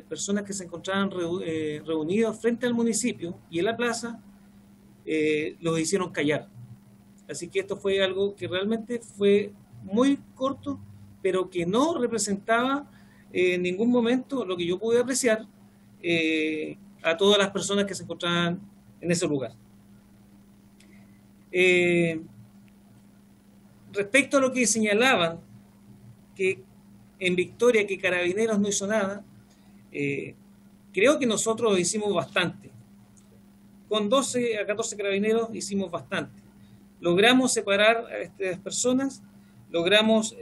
personas que se encontraban reunidas frente al municipio y en la plaza los hicieron callar. Así que esto fue algo que realmente fue muy corto, pero que no representaba en ningún momento, lo que yo pude apreciar, a todas las personas que se encontraban en ese lugar. Respecto a lo que señalaban, que en Victoria que Carabineros no hizo nada, creo que nosotros hicimos bastante. Con 12 a 14 carabineros hicimos bastante. Logramos separar a estas personas, logramos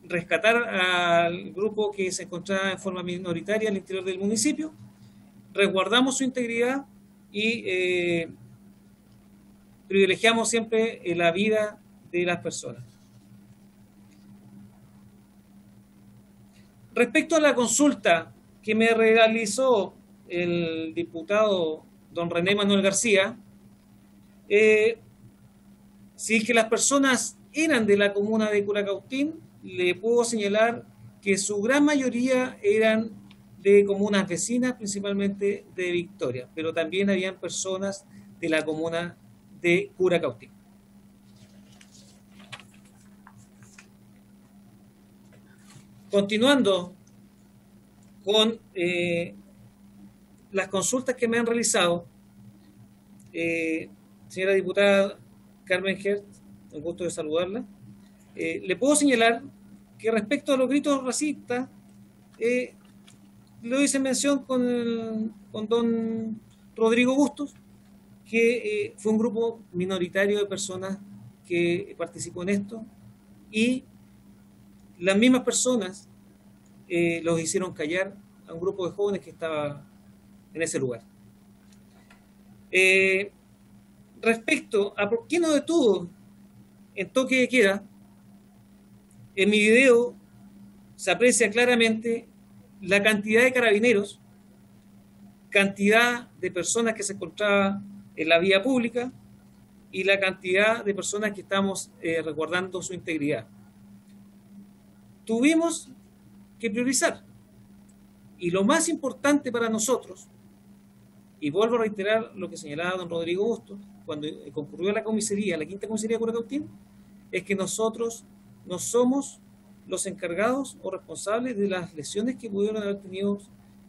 rescatar al grupo que se encontraba en forma minoritaria al interior del municipio, resguardamos su integridad y privilegiamos siempre la vida de las personas. Respecto a la consulta que me realizó el diputado don René Manuel García, si es que las personas eran de la comuna de Curacautín, le puedo señalar que su gran mayoría eran de comunas vecinas, principalmente de Victoria, pero también habían personas de la comuna de Curacautín. Continuando con las consultas que me han realizado, señora diputada Carmen Hertz, un gusto de saludarla. Le puedo señalar que respecto a los gritos racistas, lo hice mención con don Rodrigo Bustos, que fue un grupo minoritario de personas que participó en esto, y las mismas personas los hicieron callar a un grupo de jóvenes que estaba en ese lugar. Respecto a por qué no detuvo en toque de queda, en mi video se aprecia claramente la cantidad de carabineros, cantidad de personas que se encontraban en la vía pública y la cantidad de personas que estamos resguardando su integridad. Tuvimos que priorizar. Y lo más importante para nosotros, y vuelvo a reiterar lo que señalaba don Rodrigo Bustos, cuando concurrió a la comisaría, la quinta comisaría de Curacautín, es que nosotros no somos los encargados o responsables de las lesiones que pudieron haber tenido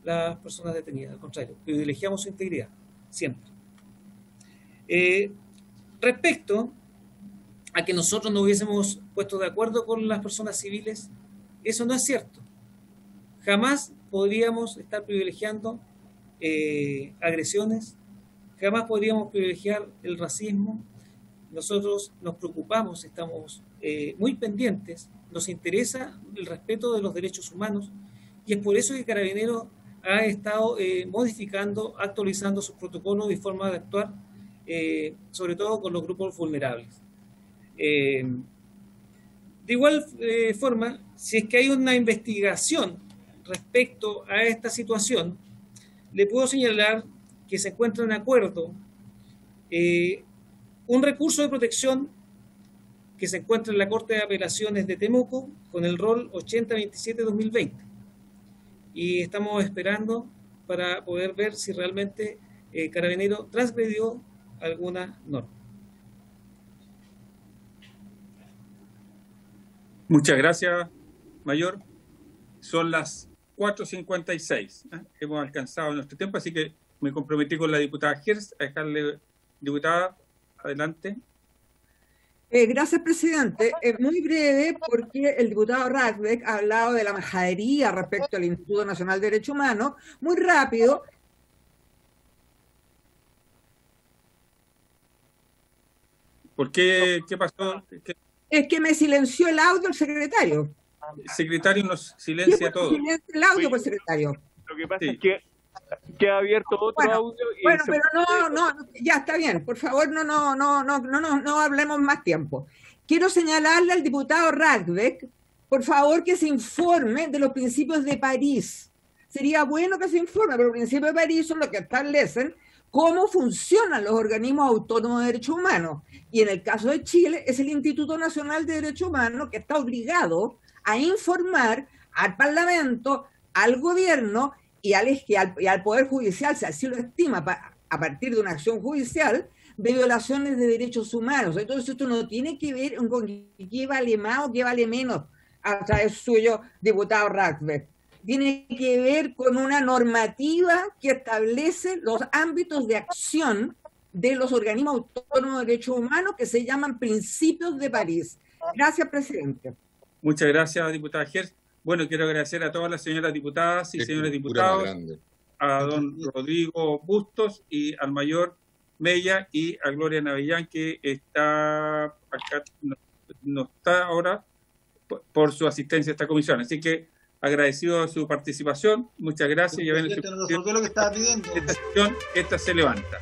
las personas detenidas. Al contrario, privilegiamos su integridad, siempre. Respecto a que nosotros nos hubiésemos puesto de acuerdo con las personas civiles, eso no es cierto. Jamás podríamos estar privilegiando agresiones, jamás podríamos privilegiar el racismo. Nosotros nos preocupamos, estamos muy pendientes, nos interesa el respeto de los derechos humanos, y es por eso que Carabineros ha estado modificando, actualizando sus protocolos y formas de actuar, sobre todo con los grupos vulnerables. De igual forma, si es que hay una investigación respecto a esta situación, le puedo señalar que se encuentra en acuerdo un recurso de protección que se encuentra en la Corte de Apelaciones de Temuco con el rol 8027-2020. Y estamos esperando para poder ver si realmente Carabinero transgredió alguna norma. Muchas gracias, Mayor. Son las 4:56. Hemos alcanzado nuestro tiempo, así que me comprometí con la diputada Hertz a dejarle, diputada, adelante. Gracias, presidente. Muy breve, porque el diputado Radbeck ha hablado de la majadería respecto al Instituto Nacional de Derechos Humanos. Muy rápido. ¿Por qué? ¿Qué pasó? Es que me silenció el audio el secretario. El secretario nos silencia todo. Silencia el audio, pues, secretario. Lo que pasa es que queda abierto otro audio. Y bueno, pero no, ya está bien. Por favor, no hablemos más tiempo. Quiero señalarle al diputado Radbeck, por favor, que se informe de los principios de París. Sería bueno que se informe, pero los principios de París son los que establecen cómo funcionan los organismos autónomos de derechos humanos. Y en el caso de Chile, es el Instituto Nacional de Derechos Humanos que está obligado a informar al Parlamento, al gobierno y al Poder Judicial, si así lo estima, a partir de una acción judicial, de violaciones de derechos humanos. Entonces esto no tiene que ver con qué vale más o qué vale menos a través suyo, diputado Radbeck. tiene que ver con una normativa que establece los ámbitos de acción de los organismos autónomos de derechos humanos que se llaman Principios de París. Gracias, presidente. Muchas gracias, diputada Gers. Bueno, quiero agradecer a todas las señoras diputadas y señores diputados, a don Rodrigo Bustos y al mayor Mella y a Gloria Navellán, que está acá, no está ahora por su asistencia a esta comisión. Así que agradecido su participación. Muchas gracias. Ya ven, lo que estaba pidiendo. Esta sesión, esta se levanta.